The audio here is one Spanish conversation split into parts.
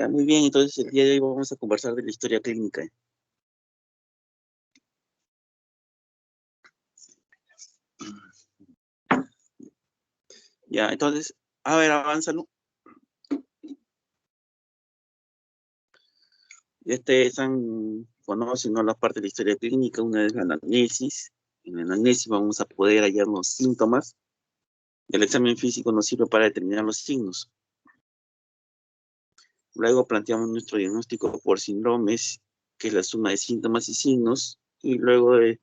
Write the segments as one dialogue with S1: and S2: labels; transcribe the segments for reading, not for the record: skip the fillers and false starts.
S1: Ya, muy bien, entonces el día de hoy vamos a conversar de la historia clínica. Ya, entonces, a ver, avánzalo. Conocen, ¿no?, la parte de la historia clínica. Una es la anamnesis. En la anamnesis vamos a poder hallar los síntomas. El examen físico nos sirve para determinar los signos. Luego planteamos nuestro diagnóstico por síndromes, que es la suma de síntomas y signos. Y luego de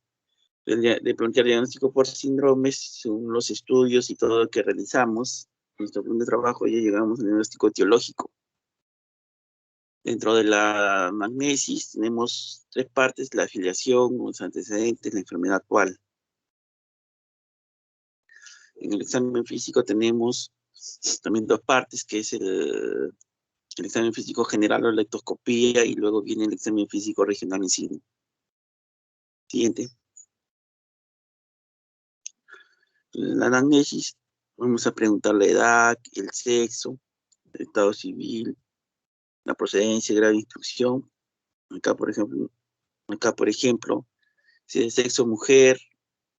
S1: plantear diagnóstico por síndromes, según los estudios y todo lo que realizamos, nuestro plan de trabajo, ya llegamos al diagnóstico etiológico. Dentro de la anamnesis tenemos tres partes: la afiliación, los antecedentes, la enfermedad actual. En el examen físico tenemos también dos partes, que es el examen físico general o la ectoscopía, y luego viene el examen físico regional en sí. Siguiente. En la anamnesis vamos a preguntar la edad, el sexo, el estado civil, la procedencia, grado de instrucción. Acá, por ejemplo, si es de sexo mujer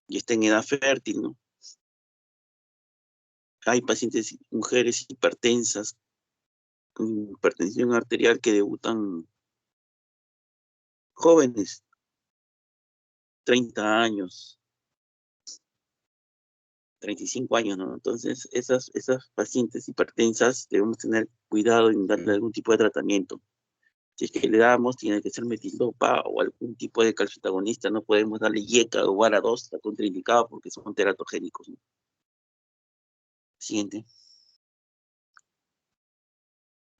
S1: y está en edad fértil, ¿no? Hay pacientes, mujeres hipertensas, con hipertensión arterial, que debutan jóvenes, 30 años, 35 años, ¿no? Entonces, esas pacientes hipertensas debemos tener cuidado en darle algún tipo de tratamiento. Si es que le damos, tiene que ser metildopa o algún tipo de calcitoagonista. No podemos darle IECA o VARA2, está contraindicado porque son teratogénicos, ¿no? Siguiente.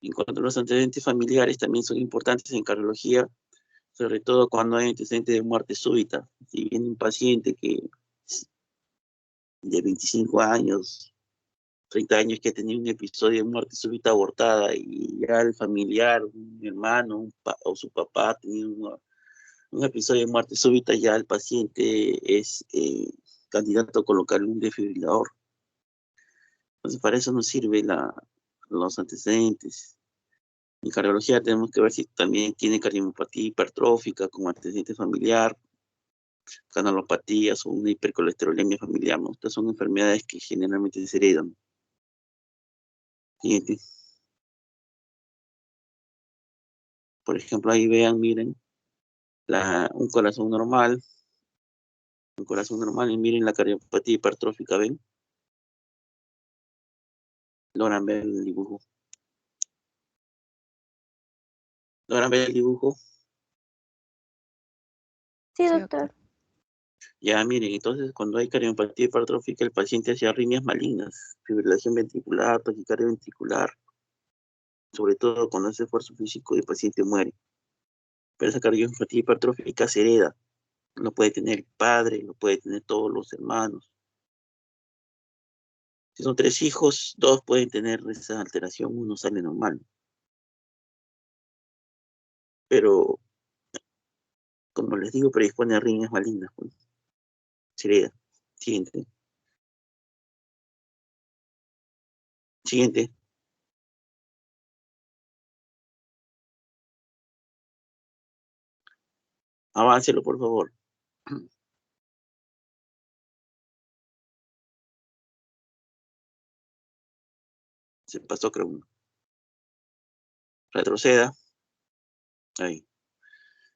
S1: En cuanto a los antecedentes familiares, también son importantes en cardiología, sobre todo cuando hay antecedentes de muerte súbita. Si viene un paciente de 25 años, 30 años, que ha tenido un episodio de muerte súbita abortada, y ya el familiar, un hermano, o su papá ha tenido un episodio de muerte súbita, ya el paciente es candidato a colocarle un desfibrilador. Entonces, para eso nos sirve los antecedentes. En cardiología tenemos que ver si también tiene cardiomopatía hipertrófica como antecedente familiar, canalopatías o una hipercolesterolemia familiar, ¿no? Estas son enfermedades que generalmente se heredan. Siguiente. Por ejemplo, ahí vean, miren, un corazón normal, y miren la cardiopatía hipertrófica, ¿ven? Logran ver el dibujo. Logran ver el dibujo.
S2: Sí, doctor.
S1: Ya, miren, entonces cuando hay cardiopatía hipertrófica, el paciente hace arritmias malignas, fibrilación ventricular, taquicardia ventricular, sobre todo cuando hace esfuerzo físico y el paciente muere. Pero esa cardiopatía hipertrófica se hereda. Lo puede tener el padre, lo puede tener todos los hermanos. Si son 3 hijos, 2 pueden tener esa alteración, uno sale normal. Pero, como les digo, predispone a arritmias malignas, pues. Se hereda. Siguiente. Siguiente. Aváncelo, por favor. Se pasó, creo, uno. Retroceda. Ahí.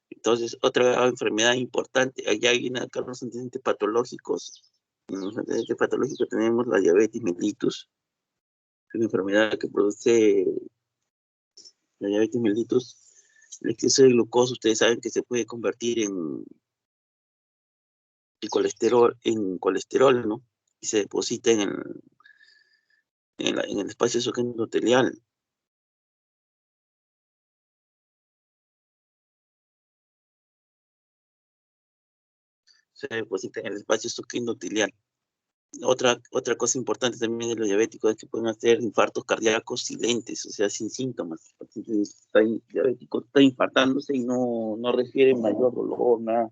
S1: Entonces, otra enfermedad importante, allá vienen acá los antecedentes patológicos. En los antecedentes patológicos tenemos la diabetes mellitus, es una enfermedad que produce la diabetes mellitus. El exceso de glucosa, ustedes saben que se puede convertir en colesterol, ¿no? Y se deposita en el espacio sucranoendotelial. Se deposita en el espacio sucranoendotelial. Otra cosa importante también de los diabéticos es que pueden hacer infartos cardíacos silentes, o sea, sin síntomas. El paciente diabético está infartándose y no refiere mayor dolor, nada.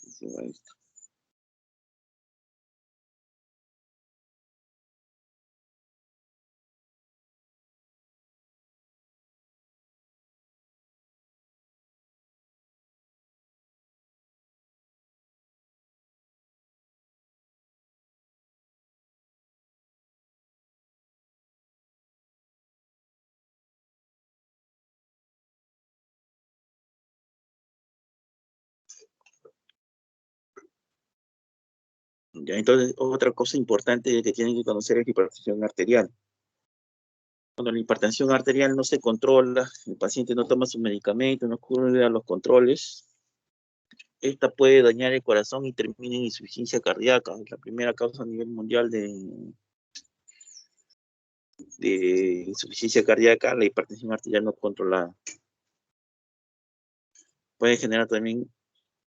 S1: atención a esto. Ya, entonces, otra cosa importante que tienen que conocer es la hipertensión arterial. Cuando la hipertensión arterial no se controla, el paciente no toma su medicamento, no cuida los controles, esta puede dañar el corazón y termina en insuficiencia cardíaca. Es la primera causa a nivel mundial de insuficiencia cardíaca, la hipertensión arterial no controlada. Puede generar también,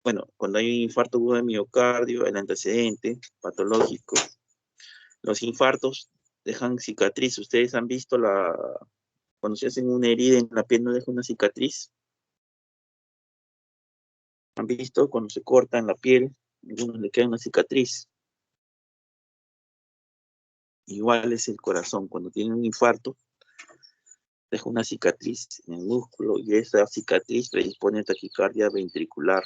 S1: bueno, cuando hay un infarto agudo de miocardio, el antecedente patológico. Los infartos dejan cicatriz. Ustedes han visto cuando se hacen una herida en la piel no deja una cicatriz. ¿Han visto cuando se cortan la piel? A algunos le queda una cicatriz. Igual es el corazón. Cuando tiene un infarto, deja una cicatriz en el músculo y esa cicatriz predispone a taquicardia ventricular.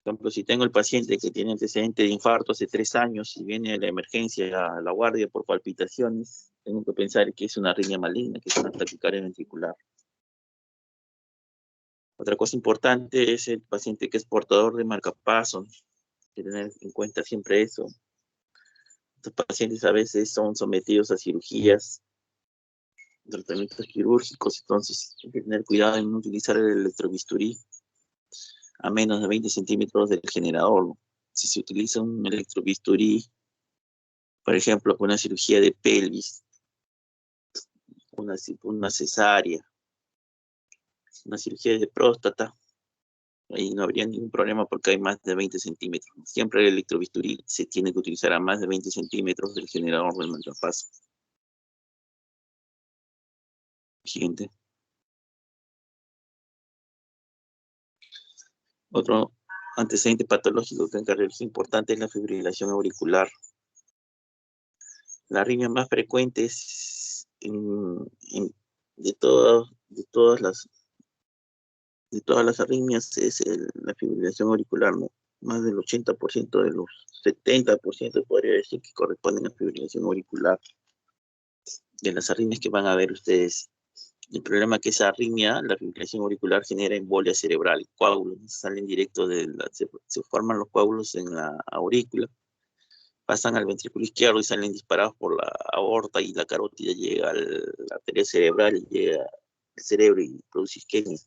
S1: Por ejemplo, si tengo el paciente que tiene antecedente de infarto hace 3 años y viene a la emergencia, a la guardia por palpitaciones, tengo que pensar que es una arritmia maligna, que es una taquicardia ventricular. Otra cosa importante es el paciente que es portador de marcapasos. Hay que tener en cuenta siempre eso. Estos pacientes a veces son sometidos a cirugías, tratamientos quirúrgicos, entonces hay que tener cuidado en no utilizar el electrobisturí a menos de 20 centímetros del generador. Si se utiliza un electrobisturí, por ejemplo, con una cirugía de pelvis, una cesárea, una cirugía de próstata, ahí no habría ningún problema porque hay más de 20 centímetros. Siempre el electrobisturí se tiene que utilizar a más de 20 centímetros del generador del marcapaso. Siguiente. Otro antecedente patológico que en cardiología es importante es la fibrilación auricular. La arritmia más frecuente es de todas las arritmias es la fibrilación auricular, ¿no? Más del 80% de los 70% podría decir que corresponden a fibrilación auricular. De las arritmias que van a ver ustedes. El problema es que esa arritmia, la fibrilación auricular, genera embolia cerebral, coágulos, salen directo se forman los coágulos en la aurícula, pasan al ventrículo izquierdo y salen disparados por la aorta y la carótida llega a la arteria cerebral y llega al cerebro y produce isquemia.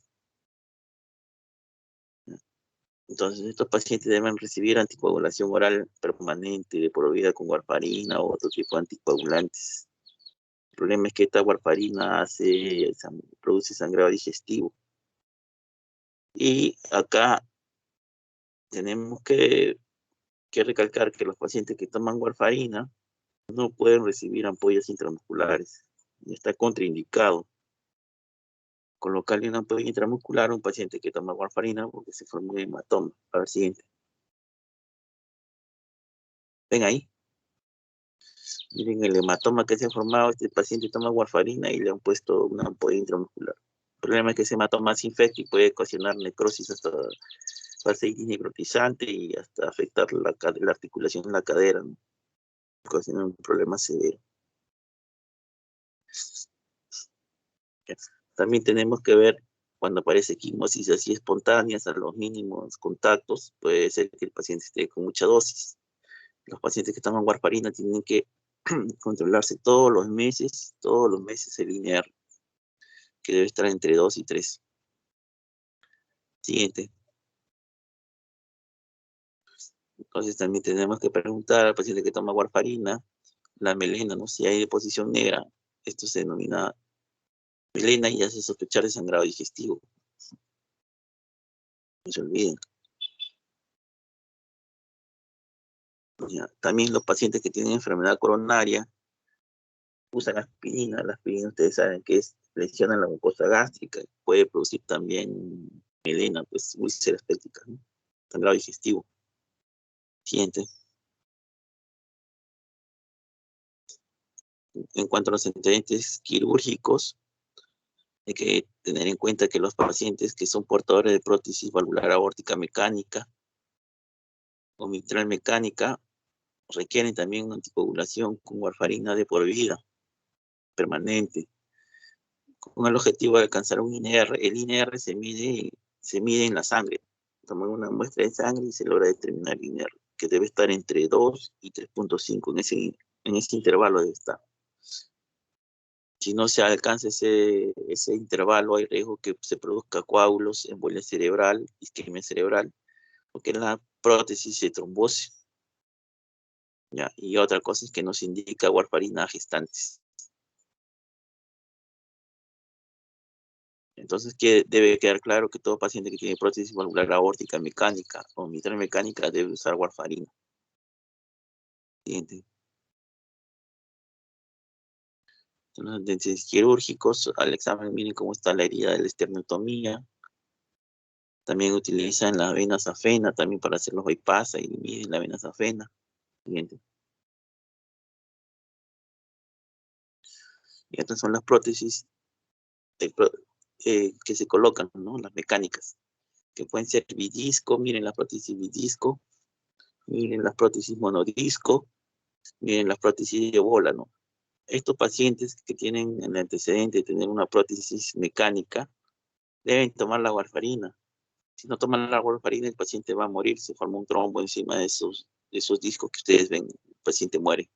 S1: Entonces, estos pacientes deben recibir anticoagulación oral permanente de por vida con warfarina o otro tipo de anticoagulantes. El problema es que esta warfarina produce sangrado digestivo. Y acá tenemos que recalcar que los pacientes que toman warfarina no pueden recibir ampollas intramusculares. Está contraindicado colocarle una ampolla intramuscular a un paciente que toma warfarina porque se forma un hematoma. A ver, siguiente. Ven ahí. Miren el hematoma que se ha formado. Este paciente toma warfarina y le han puesto una ampolla intramuscular. El problema es que ese hematoma se infecta y puede ocasionar necrosis hasta fasciitis necrotizante y hasta afectar la articulación de la cadera, ¿no? Ocasionar un problema severo. También tenemos que ver cuando aparece quimosis así espontáneas a los mínimos contactos, puede ser que el paciente esté con mucha dosis. Los pacientes que toman warfarina tienen que controlarse todos los meses el INR, que debe estar entre 2 y 3. Siguiente. Entonces también tenemos que preguntar al paciente que toma warfarina, la melena, ¿no? Si hay deposición negra, esto se denomina melena y hace sospechar de sangrado digestivo. No se olviden. Ya. También los pacientes que tienen enfermedad coronaria usan aspirina. La aspirina ustedes saben que lesiona la mucosa gástrica, puede producir también edema, pues úlceras pépticas, ¿no? Sangrado digestivo. Siguiente. En cuanto a los antecedentes quirúrgicos, hay que tener en cuenta que los pacientes que son portadores de prótesis valvular aórtica mecánica o mitral mecánica requieren también una anticoagulación con warfarina de por vida, permanente, con el objetivo de alcanzar un INR. El INR se mide en la sangre. Toman una muestra de sangre y se logra determinar el INR, que debe estar entre 2 y 3.5, en ese intervalo debe estar. Si no se alcanza ese intervalo, hay riesgo que se produzca coágulos, embolia cerebral, isquemia cerebral, porque la prótesis se trombose. ¿Ya? Y otra cosa es que nos indica warfarina a gestantes. Entonces, que debe quedar claro que todo paciente que tiene prótesis valvular aórtica mecánica o mitral mecánica debe usar warfarina. Siguiente. Los antecedentes quirúrgicos, al examen miren cómo está la herida de la esternotomía. También utilizan la vena safena también para hacer los bypass, y miden la vena safena. Siguiente. Y estas son las prótesis que se colocan, ¿no? Las mecánicas, que pueden ser bidisco, miren la prótesis bidisco, miren las prótesis monodisco, miren las prótesis de bola, ¿no? Estos pacientes que tienen el antecedente de tener una prótesis mecánica deben tomar la warfarina. Si no toman la warfarina, el paciente va a morir, se forma un trombo encima de esos discos que ustedes ven, el paciente muere.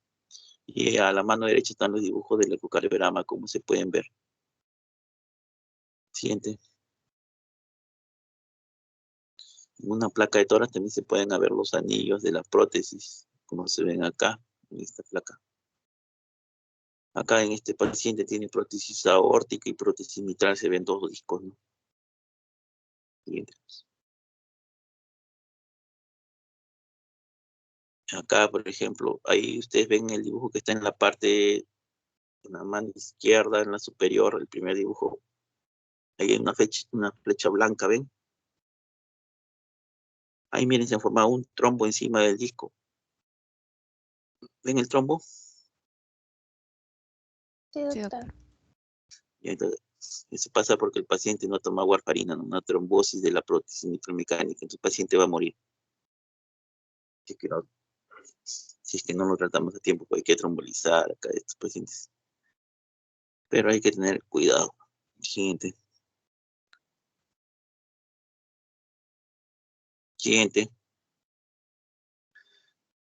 S1: Y a la mano derecha están los dibujos del ecocardiograma, como se pueden ver. Siguiente. En una placa de tórax también se pueden ver los anillos de la prótesis, como se ven acá, en esta placa. Acá en este paciente tiene prótesis aórtica y prótesis mitral, se ven dos discos, ¿no? Siguiente. Acá, por ejemplo, ahí ustedes ven el dibujo que está en la parte, en la mano izquierda, en la superior, el primer dibujo. Ahí hay una flecha blanca, ¿ven? Ahí miren, se ha formado un trombo encima del disco. ¿Ven el trombo?
S2: Sí, doctor.
S1: Y entonces, eso pasa porque el paciente no toma warfarina, ¿no? Una trombosis de la prótesis mitromecánica. Entonces el paciente va a morir. Si es que no lo tratamos a tiempo, pues hay que trombolizar acá a estos pacientes. Pero hay que tener cuidado. Siguiente. Siguiente.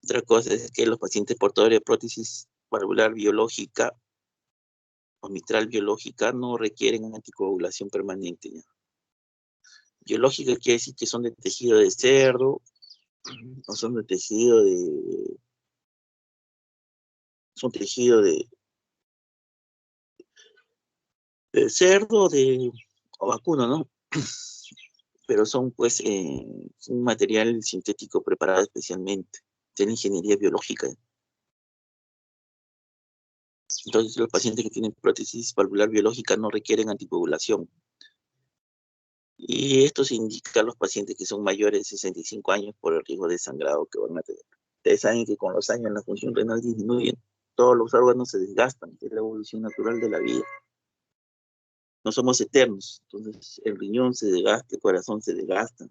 S1: Otra cosa es que los pacientes portadores de prótesis valvular biológica o mitral biológica no requieren una anticoagulación permanente, ¿ya? Biológica quiere decir que son de tejido de cerdo, o son de tejido de cerdo o vacuno, ¿no? Pero son pues un material sintético preparado especialmente de la ingeniería biológica. Entonces los pacientes que tienen prótesis valvular biológica no requieren anticoagulación. Y esto se indica a los pacientes que son mayores de 65 años por el riesgo de sangrado que van a tener. Ustedes saben que con los años la función renal disminuye, todos los órganos se desgastan, es la evolución natural de la vida. No somos eternos, entonces el riñón se desgasta, el corazón se desgasta.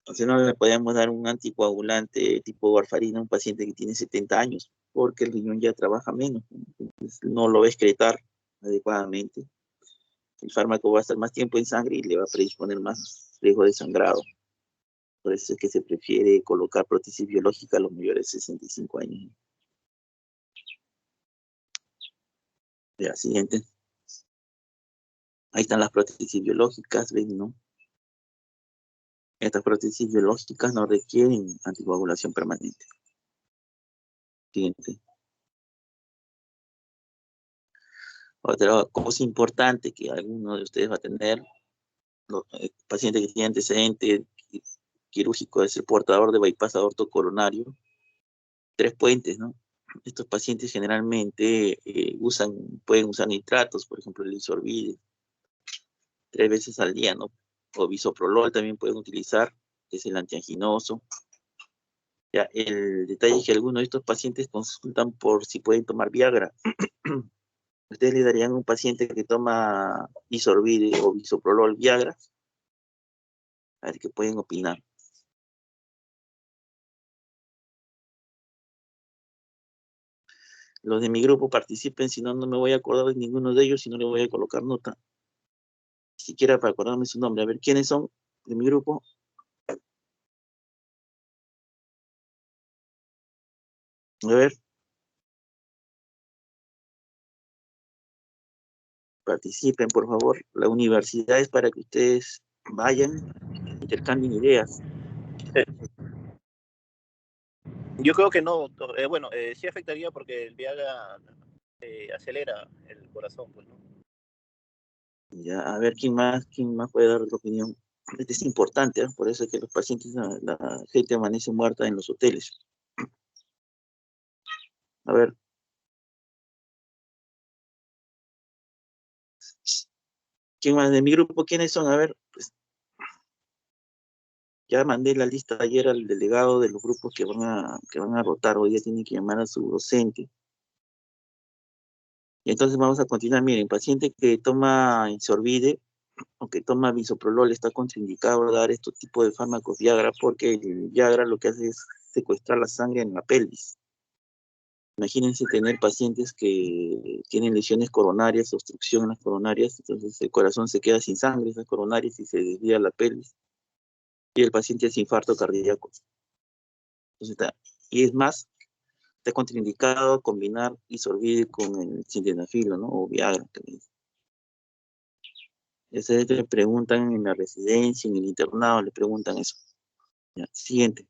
S1: Entonces no le podemos dar un anticoagulante tipo warfarina a un paciente que tiene 70 años, porque el riñón ya trabaja menos, entonces no lo va a excretar adecuadamente. El fármaco va a estar más tiempo en sangre y le va a predisponer más riesgo de sangrado. Por eso es que se prefiere colocar prótesis biológica a los mayores de 65 años. La siguiente. Ahí están las prótesis biológicas, ven, ¿no? Estas prótesis biológicas no requieren anticoagulación permanente. Siguiente. Otra cosa importante que alguno de ustedes va a tener, los pacientes que tienen antecedente quirúrgico, es el portador de bypass aorto coronario, 3 puentes, ¿no? Estos pacientes generalmente pueden usar nitratos, por ejemplo el Isorbide, 3 veces al día, ¿no? o bisoprolol también pueden utilizar, que es el antianginoso. Ya, el detalle es que algunos de estos pacientes consultan por si pueden tomar Viagra. ¿Ustedes le darían a un paciente que toma Isorbide o bisoprolol Viagra? A ver qué pueden opinar. Los de mi grupo participen, si no, no me voy a acordar de ninguno de ellos y no le voy a colocar nota. Ni siquiera para acordarme su nombre. A ver, ¿quiénes son de mi grupo? A ver, participen, por favor. La universidad es para que ustedes vayan, intercambien ideas.
S2: Eh, yo creo que no, bueno, sí afectaría porque el Viagra acelera el corazón, pues, ¿no?
S1: Ya, a ver, quién más puede dar la opinión? Este es importante, ¿eh? Por eso es que los pacientes, la gente amanece muerta en los hoteles. A ver, ¿quién más de mi grupo? ¿Quiénes son? A ver, pues ya mandé la lista ayer al delegado de los grupos que van a rotar. Hoy día tienen que llamar a su docente. Y entonces vamos a continuar. Miren, paciente que toma Insorbide o que toma bisoprolol está contraindicado a dar estos tipos de fármacos Viagra porque el Viagra lo que hace es secuestrar la sangre en la pelvis. Imagínense tener pacientes que tienen lesiones coronarias, obstrucción en las coronarias, entonces el corazón se queda sin sangre, esas coronarias, y se desvía la pelvis, y el paciente hace infarto cardíaco. Entonces y es más, está contraindicado combinar Isorbide con el sildenafil, ¿no? O Viagra. Ese le preguntan en la residencia, en el internado, le preguntan eso. Ya, siguiente.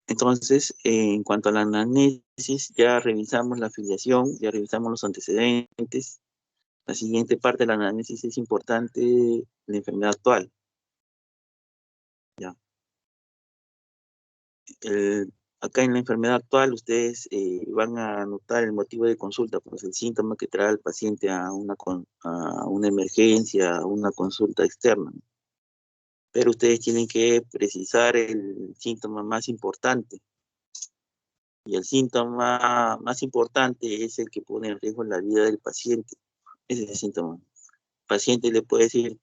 S1: Entonces, en cuanto a la anamnesis, ya revisamos la afiliación, ya revisamos los antecedentes. La siguiente parte de la análisis es importante, la enfermedad actual. ¿Ya? Acá en la enfermedad actual ustedes van a anotar el motivo de consulta, pues el síntoma que trae al paciente a una emergencia, a una consulta externa. Pero ustedes tienen que precisar el síntoma más importante. Y el síntoma más importante es el que pone en riesgo la vida del paciente. Ese es el síntoma. El paciente le puede decir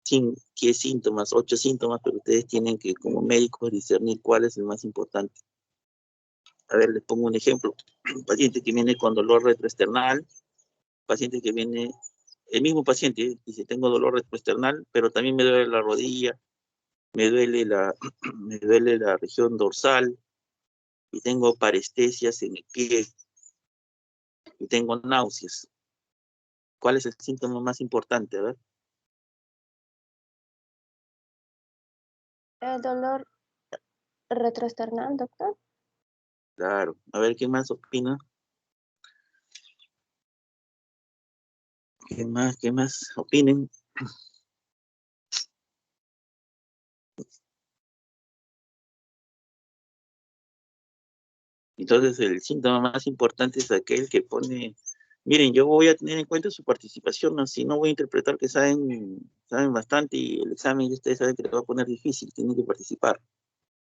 S1: 10 síntomas, 8 síntomas, pero ustedes tienen que, como médicos, discernir cuál es el más importante. A ver, les pongo un ejemplo. Un paciente que viene con dolor retroesternal, paciente que viene, el mismo paciente, dice, tengo dolor retroesternal, pero también me duele la rodilla, me duele me duele la región dorsal, y tengo parestesias en el pie, y tengo náuseas. ¿Cuál es el síntoma más importante? A ver.
S3: El dolor retroesternal, doctor.
S1: Claro. A ver, ¿quién más opina? ¿Qué más opinen? Entonces, el síntoma más importante es aquel que pone, miren, yo voy a tener en cuenta su participación, así no voy a interpretar que saben bastante y el examen y ustedes saben que les va a poner difícil, tienen que participar,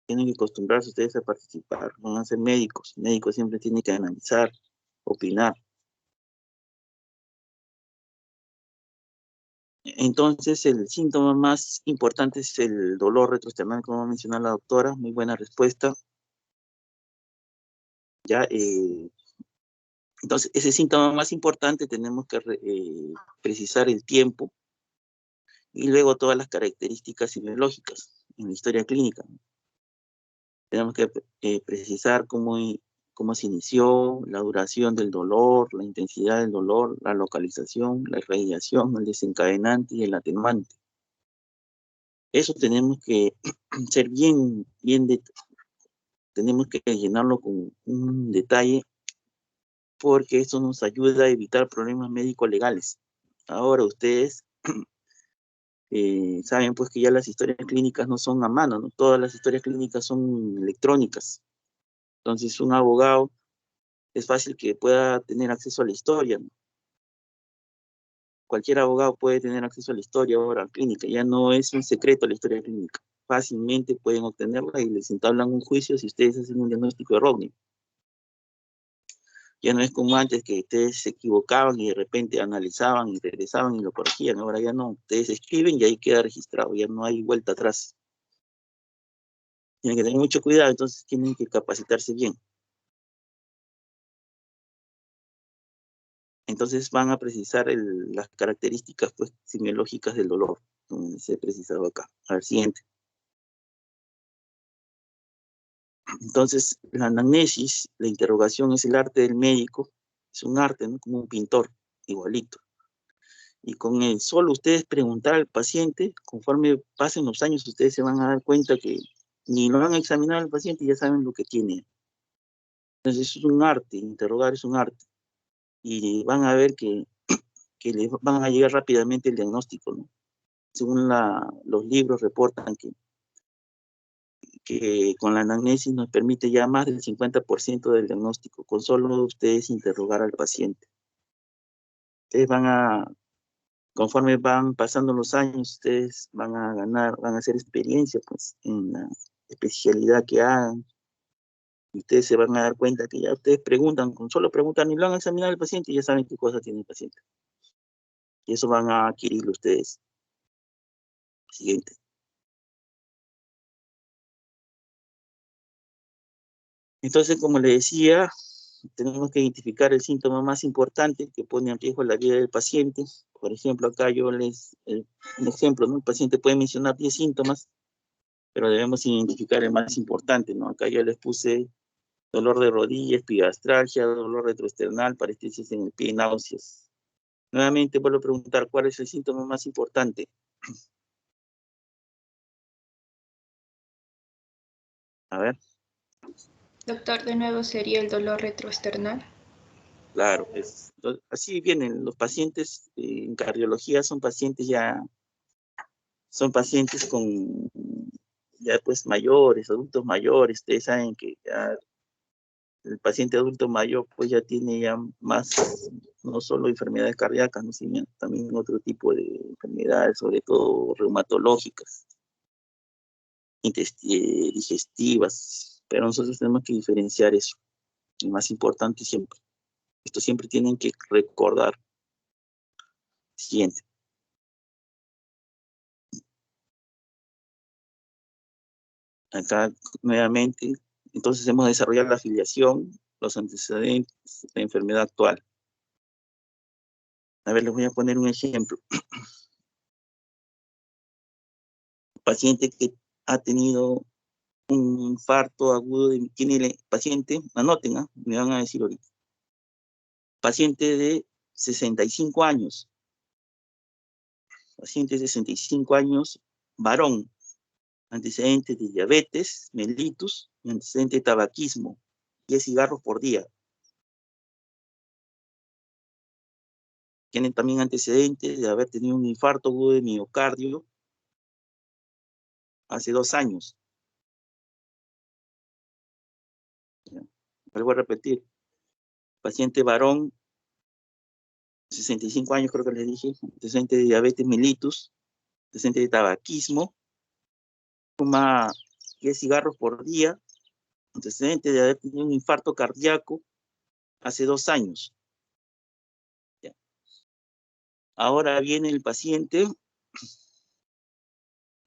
S1: tienen que acostumbrarse ustedes a participar, van a ser médicos, médicos siempre tienen que analizar, opinar. Entonces, el síntoma más importante es el dolor retroesternal, como mencionó la doctora, muy buena respuesta. Ya, entonces, ese síntoma más importante tenemos que precisar el tiempo y luego todas las características biológicas en la historia clínica. Tenemos que precisar cómo se inició, la duración del dolor, la intensidad del dolor, la localización, la irradiación, el desencadenante y el atenuante. Eso tenemos que ser tenemos que llenarlo con un detalle porque eso nos ayuda a evitar problemas médicos legales. Ahora ustedes saben pues que ya las historias clínicas no son a mano, ¿no? Todas las historias clínicas son electrónicas. Entonces un abogado es fácil que pueda tener acceso a la historia, ¿no? Cualquier abogado puede tener acceso a la historia ahora clínica, ya no es un secreto la historia clínica. Fácilmente pueden obtenerla y les entablan un juicio si ustedes hacen un diagnóstico erróneo. Ya no es como antes que ustedes se equivocaban y de repente analizaban y regresaban y lo corregían. Ahora ya no, ustedes escriben y ahí queda registrado, ya no hay vuelta atrás. Tienen que tener mucho cuidado, entonces tienen que capacitarse bien. Entonces van a precisar las características pues, semiológicas del dolor, como se ha precisado acá. A ver, siguiente. Entonces, la anamnesis, la interrogación es el arte del médico, es un arte, ¿no? Como un pintor, igualito. Y con el solo ustedes preguntar al paciente, conforme pasen los años, ustedes se van a dar cuenta que ni lo van a examinar al paciente y ya saben lo que tiene. Entonces, es un arte, interrogar es un arte. Y van a ver que les van a llegar rápidamente el diagnóstico, ¿no? Según los libros reportan que con la anamnesis nos permite ya más del 50% del diagnóstico, con solo ustedes interrogar al paciente. Ustedes conforme van pasando los años, ustedes van a ganar, van a hacer experiencia pues, en la especialidad que hagan. Y ustedes se van a dar cuenta que ya ustedes preguntan, con solo preguntar, ni lo han examinado al paciente y ya saben qué cosa tiene el paciente. Y eso van a adquirirlo ustedes. Siguiente. Entonces, como le decía, tenemos que identificar el síntoma más importante que pone en riesgo la vida del paciente. Por ejemplo, acá yo un ejemplo, ¿no? El paciente puede mencionar 10 síntomas, pero debemos identificar el más importante, ¿no? Acá yo les puse dolor de rodilla, epigastralgia, dolor retroesternal, parálisis en el pie y náuseas. Nuevamente vuelvo a preguntar, ¿cuál es el síntoma más importante? A ver.
S4: Doctor, de nuevo sería el dolor retroesternal.
S1: Claro, así vienen los pacientes en cardiología, son pacientes con ya pues mayores, adultos mayores. Ustedes saben que ya el paciente adulto mayor pues ya tiene ya más, no solo enfermedades cardíacas, ¿no? Sino también otro tipo de enfermedades, sobre todo reumatológicas, digestivas, pero nosotros tenemos que diferenciar eso. Lo más importante siempre. Esto siempre tienen que recordar. Siguiente. Acá nuevamente, entonces hemos desarrollado la afiliación, los antecedentes, la enfermedad actual. A ver, les voy a poner un ejemplo. Paciente que ha tenido un infarto agudo, tiene el paciente, anoten, me van a decir ahorita. Paciente de 65 años. Paciente de 65 años, varón. Antecedentes de diabetes, mellitus, antecedente de tabaquismo, 10 cigarros por día. Tienen también antecedentes de haber tenido un infarto agudo de miocardio hace 2 años. Vuelvo a repetir. Paciente varón, 65 años creo que les dije, antecedente de diabetes mellitus, antecedente de tabaquismo, fuma 10 cigarros por día, antecedente de haber tenido un infarto cardíaco hace 2 años. ¿Ya? Ahora viene el paciente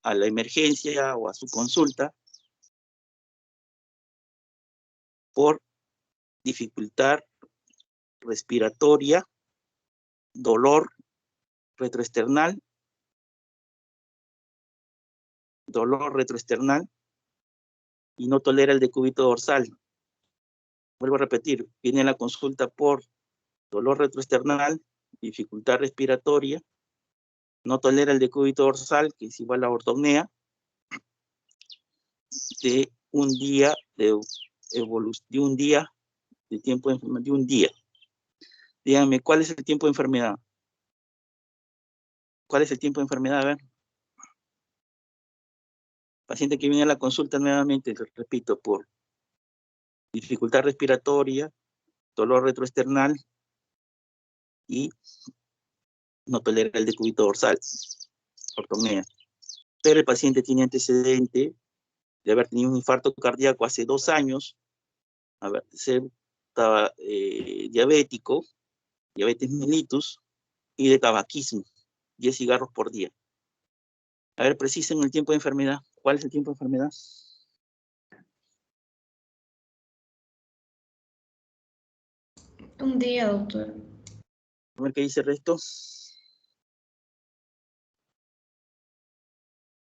S1: a la emergencia o a su consulta por dificultad respiratoria, dolor retroesternal, y no tolera el decúbito dorsal. Vuelvo a repetir, viene a la consulta por dolor retroesternal, dificultad respiratoria, no tolera el decúbito dorsal, que es igual a ortopnea, de un día de tiempo de enfermedad, de un día. Díganme, ¿cuál es el tiempo de enfermedad? ¿Cuál es el tiempo de enfermedad? A ver. Paciente que viene a la consulta nuevamente, repito, por dificultad respiratoria, dolor retroesternal y no tolera el decúbito dorsal, ortopnea. Pero el paciente tiene antecedente de haber tenido un infarto cardíaco hace 2 años, estaba diabético, diabetes mellitus y de tabaquismo, 10 cigarros por día. A ver, precisen el tiempo de enfermedad. ¿Cuál es el tiempo de enfermedad?
S4: Un día, doctor.
S1: A ver qué dice el resto.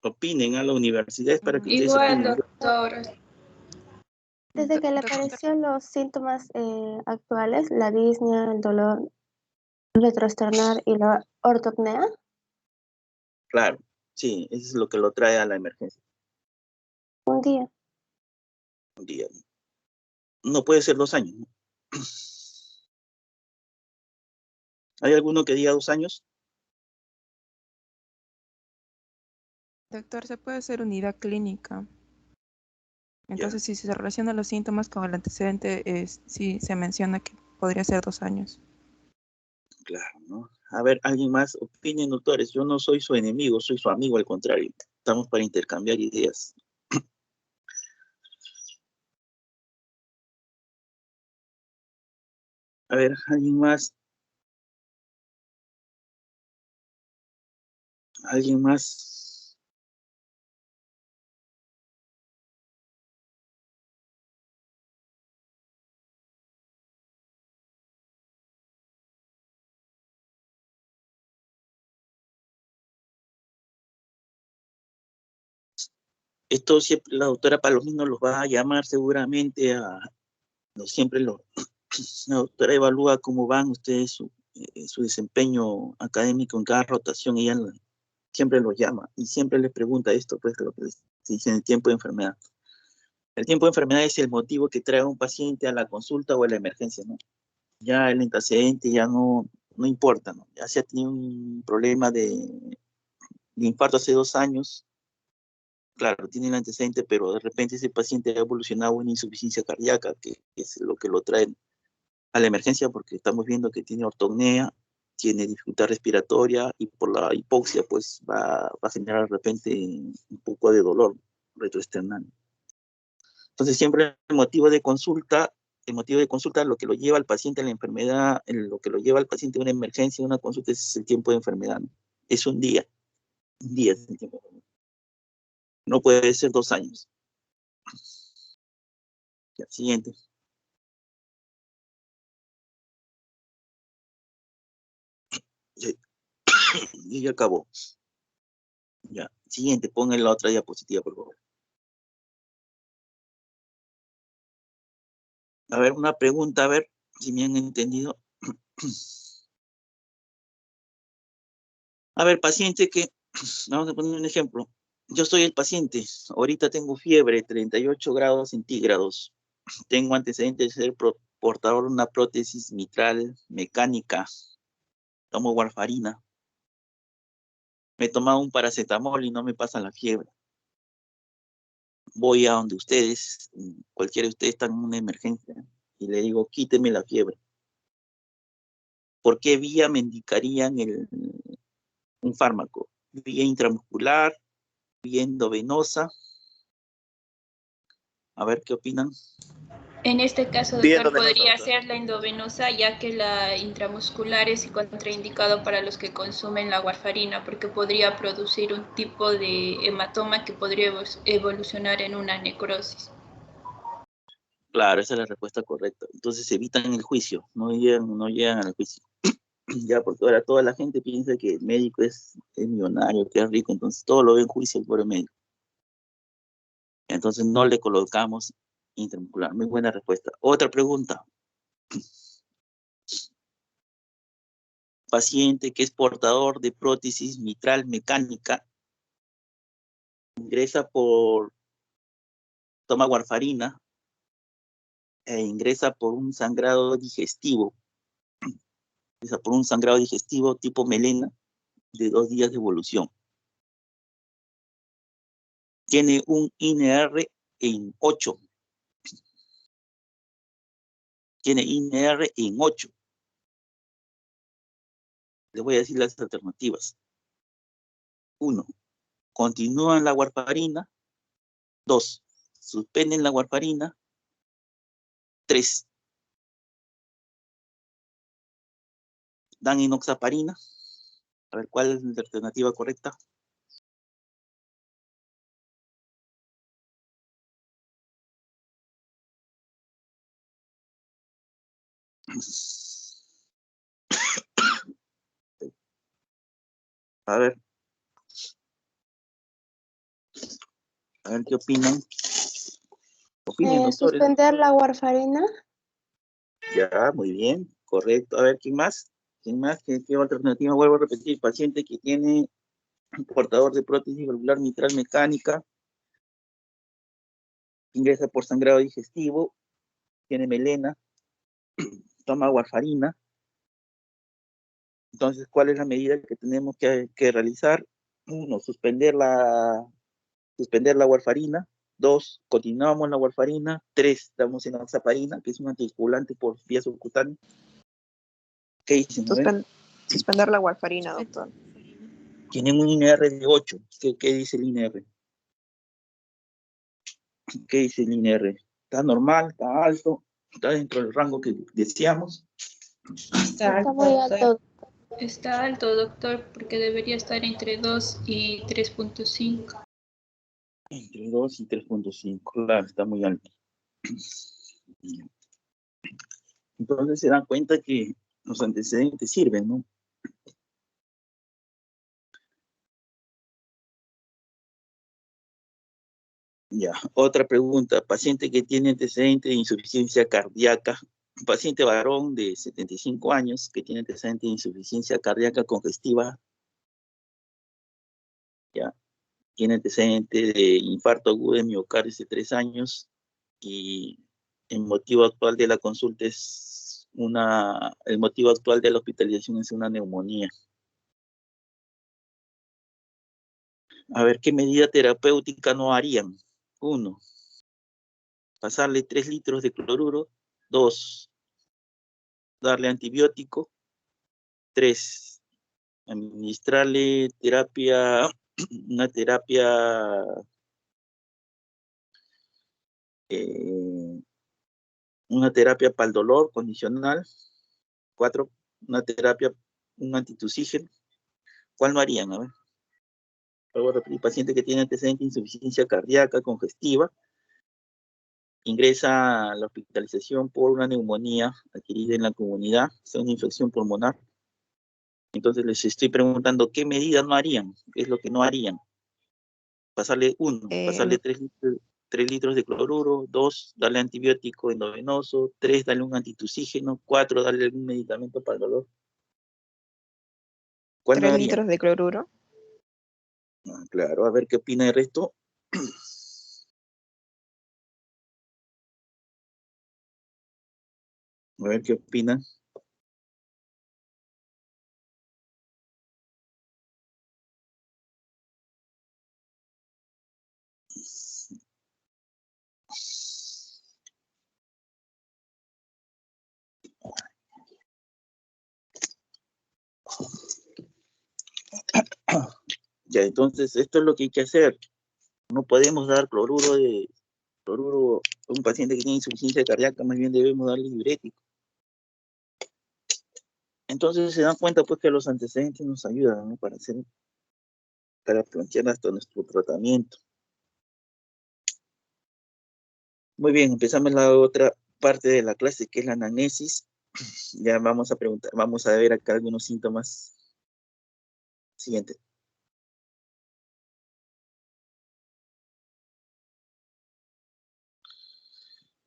S1: Opinen a la universidad para que ustedes
S4: Igual,
S1: opinen.
S4: doctor.
S3: Desde que le aparecieron los síntomas actuales, la disnea, el dolor retroesternal y la ortopnea,
S1: Claro, sí, eso es lo que lo trae a la emergencia.
S3: un día.
S1: Un día. No puede ser 2 años, ¿no? ¿Hay alguno que diga 2 años?
S5: Doctor, se puede hacer unidad clínica. Entonces, si se relacionan los síntomas con el antecedente, sí se menciona que podría ser 2 años.
S1: Claro, ¿no? A ver, alguien más, opinen, doctores. Yo no soy su enemigo, soy su amigo, al contrario. Estamos para intercambiar ideas. A ver, alguien más. ¿Alguien más? Esto siempre la doctora Palomino los va a llamar seguramente la doctora evalúa cómo van ustedes su desempeño académico en cada rotación, ella siempre los llama y siempre les pregunta esto, pues lo que les dice en el tiempo de enfermedad. El tiempo de enfermedad es el motivo que trae a un paciente a la consulta o a la emergencia, ¿no? Ya el antecedente ya no importa, ¿no? Ya se ha tenido un problema de infarto hace 2 años, claro, tiene el antecedente, pero de repente ese paciente ha evolucionado en insuficiencia cardíaca, que es lo que lo trae a la emergencia, porque estamos viendo que tiene ortopnea, tiene dificultad respiratoria y por la hipoxia pues va a generar de repente un poco de dolor retroesternal. Entonces siempre el motivo de consulta, lo que lo lleva al paciente a la enfermedad, lo que lo lleva al paciente a una emergencia, una consulta, es el tiempo de enfermedad, ¿no? Es un día es el tiempo de enfermedad. No puede ser 2 años. Ya, siguiente. Y ya acabó. Ya, siguiente, pongan la otra diapositiva, por favor. A ver, una pregunta, a ver si me han entendido. A ver, paciente que, vamos a poner un ejemplo. Yo soy el paciente, ahorita tengo fiebre, 38 grados centígrados. Tengo antecedentes de ser portador de una prótesis mitral mecánica. Tomo warfarina. Me he tomado un paracetamol y no me pasa la fiebre. Voy a donde ustedes, cualquiera de ustedes está en una emergencia, y le digo, quíteme la fiebre. ¿Por qué vía me indicarían un fármaco? ¿Vía intramuscular? ¿Vía endovenosa? A ver qué opinan.
S4: En este caso,
S2: Bien,
S4: doctor,
S2: endovenosa,
S4: podría
S2: doctor.
S4: ser la endovenosa, ya que la intramuscular es contraindicado para los que consumen la warfarina, porque podría producir un tipo de hematoma que podría evolucionar en una necrosis.
S1: Claro, esa es la respuesta correcta. Entonces evitan el juicio, no llegan al juicio. Ya, porque ahora toda la gente piensa que el médico es millonario, que es rico, entonces todo lo ve en juicio por el médico. Entonces no le colocamos intramuscular. Muy buena respuesta. Otra pregunta. Paciente que es portador de prótesis mitral mecánica, toma warfarina e ingresa por un sangrado digestivo. Por un sangrado digestivo tipo melena de 2 días de evolución. Tiene un INR en 8. Tiene INR en 8. Les voy a decir las alternativas. 1. Continúan la warfarina. 2. Suspenden la warfarina. 3. Dan enoxaparina. A ver, ¿cuál es la alternativa correcta? A ver qué opinan. Opinen, doctores.
S3: Suspender la warfarina.
S1: Ya, muy bien, correcto. A ver, ¿quién más? ¿Quién más? ¿Qué alternativa? Vuelvo a repetir, paciente que tiene un portador de prótesis valvular mitral mecánica, ingresa por sangrado digestivo, tiene melena, toma warfarina. Entonces, ¿cuál es la medida que tenemos que realizar? 1, suspender la warfarina. 2, continuamos la warfarina. 3, damos enoxaparina, que es un anticoagulante por vía subcutánea. ¿Qué dicen?
S6: Suspender la warfarina, doctor.
S1: Tienen un INR de 8. ¿Qué dice el INR? ¿Qué dice el INR? ¿Está normal? ¿Está alto? ¿Está dentro del rango que deseamos?
S3: Está muy alto.
S4: Está alto, doctor, porque debería estar entre 2 y 3.5.
S1: Entre 2 y 3.5. Claro, está muy alto. Entonces se dan cuenta que los antecedentes sirven, ¿no? Ya, otra pregunta. Paciente que tiene antecedente de insuficiencia cardíaca, un paciente varón de 75 años que tiene antecedente de insuficiencia cardíaca congestiva, ya, tiene antecedente de infarto agudo de miocardio de 3 años y el motivo actual de la consulta es el motivo actual de la hospitalización es una neumonía. A ver, ¿qué medida terapéutica no harían? 1, pasarle 3 litros de cloruro. 2, darle antibiótico. 3, administrarle una terapia para el dolor condicional. 4, un antitusígeno. ¿Cuál no harían? A ver. Luego repetir, paciente que tiene antecedente de insuficiencia cardíaca congestiva, ingresa a la hospitalización por una neumonía adquirida en la comunidad, es una infección pulmonar. Entonces les estoy preguntando, ¿qué medidas no harían? ¿Qué es lo que no harían? Pasarle 1, pasarle 3 litros de cloruro. 2, darle antibiótico endovenoso. 3, darle un antitusígeno. 4, darle algún medicamento para el dolor. ¿Cuál no
S6: 3
S1: harían?
S6: litros de cloruro.
S1: Claro, a ver qué opina el resto. A ver qué opinan. Ya, entonces esto es lo que hay que hacer. No podemos dar cloruro a un paciente que tiene insuficiencia cardíaca, más bien debemos darle diurético. Entonces se dan cuenta pues que los antecedentes nos ayudan, ¿no? Para plantear hasta nuestro tratamiento. Muy bien, empezamos la otra parte de la clase, que es la anamnesis. Ya vamos a ver acá algunos síntomas. Siguiente.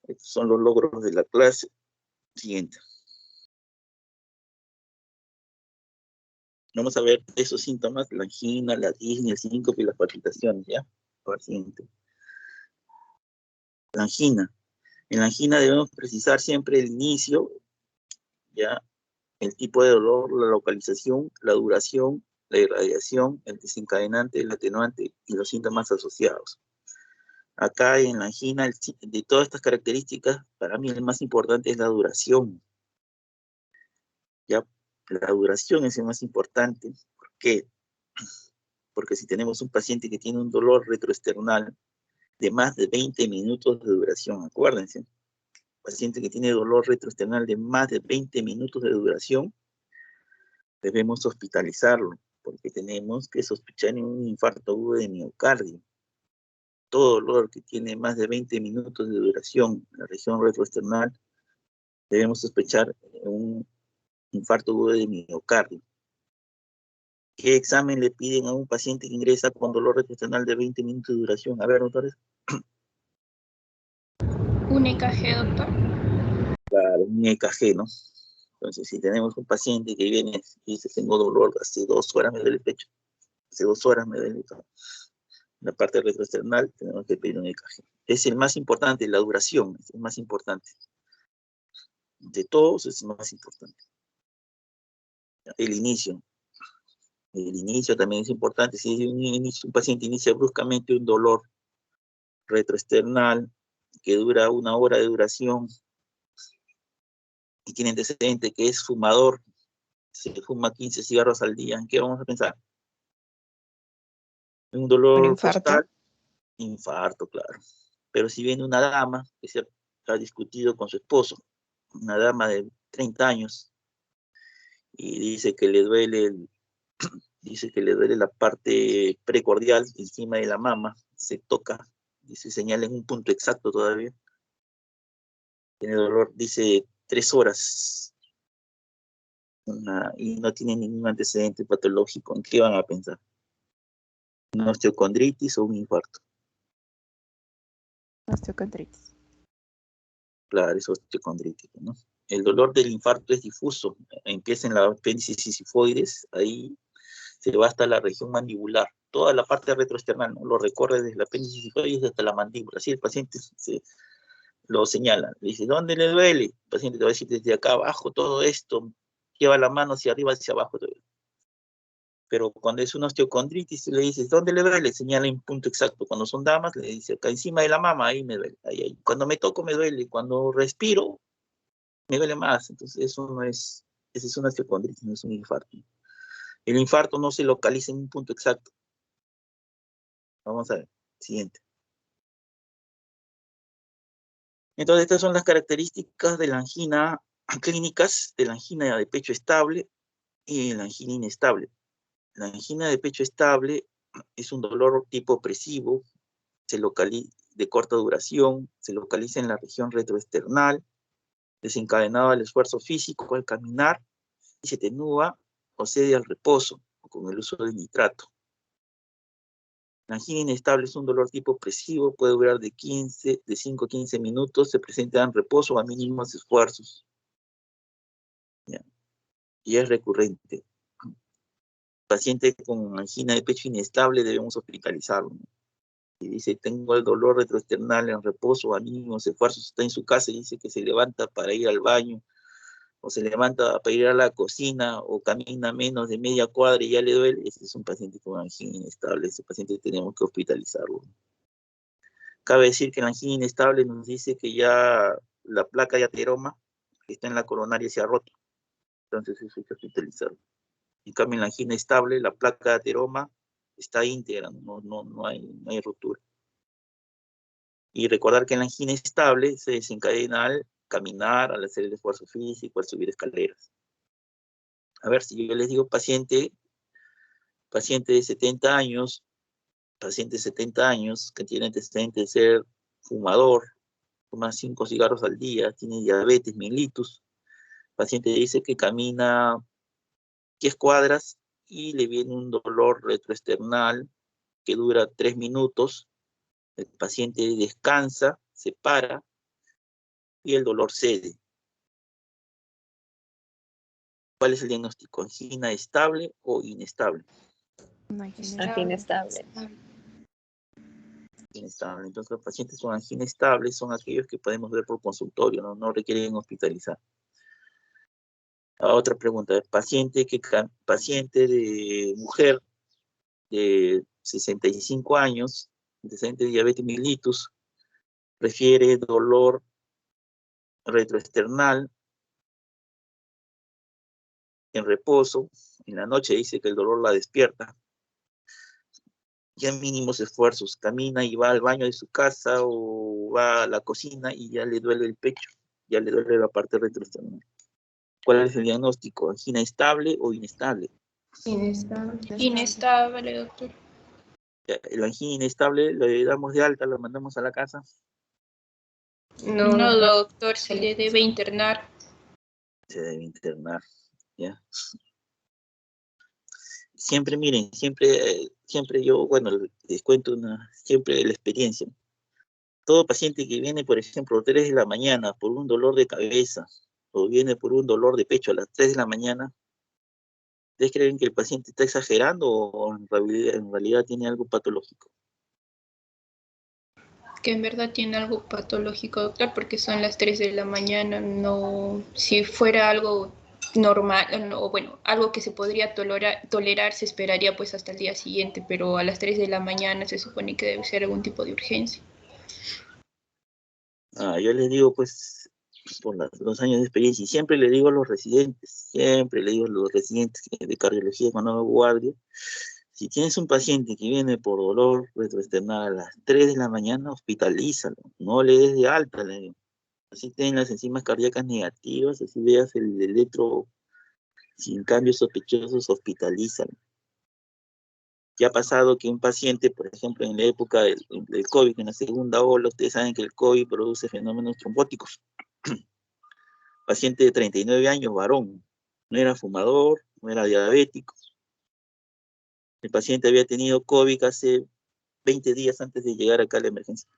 S1: Estos son los logros de la clase. Siguiente. Vamos a ver esos síntomas, la angina, la disnea, el síncope y las palpitaciones, ¿ya? Por siguiente. La angina. En la angina debemos precisar siempre el inicio, ¿ya? El tipo de dolor, la localización, la duración, la irradiación, el desencadenante, el atenuante y los síntomas asociados. Acá en la angina, de todas estas características, para mí el más importante es la duración. ¿Ya? La duración es el más importante. ¿Por qué? Porque si tenemos un paciente que tiene un dolor retroesternal de más de 20 minutos de duración, acuérdense, paciente que tiene dolor retroesternal de más de 20 minutos de duración, debemos hospitalizarlo, porque tenemos que sospechar en un infarto agudo de miocardio. Todo dolor que tiene más de 20 minutos de duración en la región retroesternal, debemos sospechar un infarto agudo de miocardio. ¿Qué examen le piden a un paciente que ingresa con dolor retroesternal de 20 minutos de duración? A ver, doctores.
S4: Un EKG, doctor.
S1: Claro, un EKG, ¿no? Entonces, si tenemos un paciente que viene y dice, tengo dolor, hace 2 horas me duele el pecho, hace 2 horas me duele todo. La parte retroesternal, tenemos que pedir un EKG. Es el más importante, la duración es el más importante. De todos es el más importante. El inicio. El inicio también es importante. Si un paciente inicia bruscamente un dolor retroesternal que dura 1 hora de duración y tiene antecedente que es fumador, se fuma 15 cigarros al día, ¿en qué vamos a pensar? Un
S6: ¿Un
S1: dolor
S6: infarto?
S1: costal, infarto, claro. Pero si viene una dama que se ha discutido con su esposo, una dama de 30 años, y dice que le duele la parte precordial encima de la mama, se toca y se señala en un punto exacto todavía. Tiene dolor, dice 3 horas, y no tiene ningún antecedente patológico. ¿En qué van a pensar? ¿Una osteocondritis o un infarto?
S5: Osteocondritis.
S1: Claro, es osteocondritis, ¿no? El dolor del infarto es difuso, empieza en la apéndice sifoides, ahí se va hasta la región mandibular, toda la parte retroesternal, ¿no? Lo recorre desde la apéndice sifoides hasta la mandíbula, así el paciente lo señala, le dice, ¿dónde le duele? El paciente te va a decir, desde acá abajo, todo esto, lleva la mano hacia arriba, hacia abajo, todo. Pero cuando es una osteocondritis, le dices, ¿dónde le duele? Señala en punto exacto. Cuando son damas, le dice, acá encima de la mama, ahí me duele. Ahí. Cuando me toco, me duele. Cuando respiro, me duele más. Entonces, eso no es, esa es una osteocondritis, no es un infarto. El infarto no se localiza en un punto exacto. Vamos a ver, siguiente. Entonces, estas son las características de la angina clínicas, de la angina de pecho estable y de la angina inestable. La angina de pecho estable es un dolor tipo opresivo, de corta duración, se localiza en la región retroesternal, desencadenado al esfuerzo físico al caminar y se atenúa o cede al reposo o con el uso de nitrato. La angina inestable es un dolor tipo opresivo, puede durar de 5 a 15 minutos, se presenta en reposo a mínimos esfuerzos. ¿Ya? Y es recurrente. Paciente con angina de pecho inestable debemos hospitalizarlo, ¿no? Y dice, tengo el dolor retroesternal en reposo, a mínimos esfuerzos, está en su casa y dice que se levanta para ir al baño, o se levanta para ir a la cocina, o camina menos de media cuadra y ya le duele. Ese es un paciente con angina inestable, ese paciente tenemos que hospitalizarlo. Cabe decir que la angina inestable nos dice que ya la placa de ateroma que está en la coronaria se ha roto, entonces eso hay que hospitalizarlo. En cambio, en la angina estable, la placa de ateroma está íntegra, no hay ruptura. Y recordar que en la angina estable se desencadena al caminar, al hacer el esfuerzo físico, al subir escaleras. A ver, si yo les digo paciente de 70 años, que tiene antecedente de ser fumador, fuma 5 cigarros al día, tiene diabetes, mellitus, paciente dice que camina 10 cuadras y le viene un dolor retroesternal que dura 3 minutos, el paciente descansa, se para y el dolor cede. ¿Cuál es el diagnóstico? ¿Angina estable o inestable?
S6: Angina inestable.
S1: Inestable. Entonces, los pacientes con angina estable son aquellos que podemos ver por consultorio, no requieren hospitalizar. Otra pregunta, paciente de mujer de 65 años, antecedente de diabetes mellitus, refiere dolor retroesternal en reposo, en la noche dice que el dolor la despierta, ya mínimos esfuerzos, camina y va al baño de su casa o va a la cocina y ya le duele el pecho, ya le duele la parte retroesternal. ¿Cuál es el diagnóstico? ¿Angina estable o inestable?
S4: Inestable. Inestable, doctor.
S1: Ya, la angina inestable le damos de alta, lo mandamos a la casa.
S4: No, doctor, se le debe internar.
S1: Se debe internar, ¿ya? Siempre, miren, siempre yo, bueno, les cuento siempre la experiencia. Todo paciente que viene, por ejemplo, a las 3 de la mañana por un dolor de cabeza o viene por un dolor de pecho a las 3 de la mañana, ¿ustedes creen que el paciente está exagerando o en realidad tiene algo patológico?
S4: Que en verdad tiene algo patológico, doctor, porque son las 3 de la mañana. No, si fuera algo normal, no, bueno, algo que se podría tolerar, se esperaría pues hasta el día siguiente, pero a las 3 de la mañana se supone que debe ser algún tipo de urgencia.
S1: Yo les digo, pues, por los años de experiencia, y siempre le digo a los residentes, de cardiología cuando hago guardia, si tienes un paciente que viene por dolor retroesternal a las 3 de la mañana, hospitalízalo, no le des de alta, le digo. Así tienen las enzimas cardíacas negativas, así veas el electro sin cambios sospechosos, hospitalízalo. Ya ha pasado que un paciente, por ejemplo, en la época del COVID, en la segunda ola, ustedes saben que el COVID produce fenómenos trombóticos. Paciente de 39 años, varón, no era fumador, no era diabético. El paciente había tenido COVID hace 20 días antes de llegar acá a la emergencia.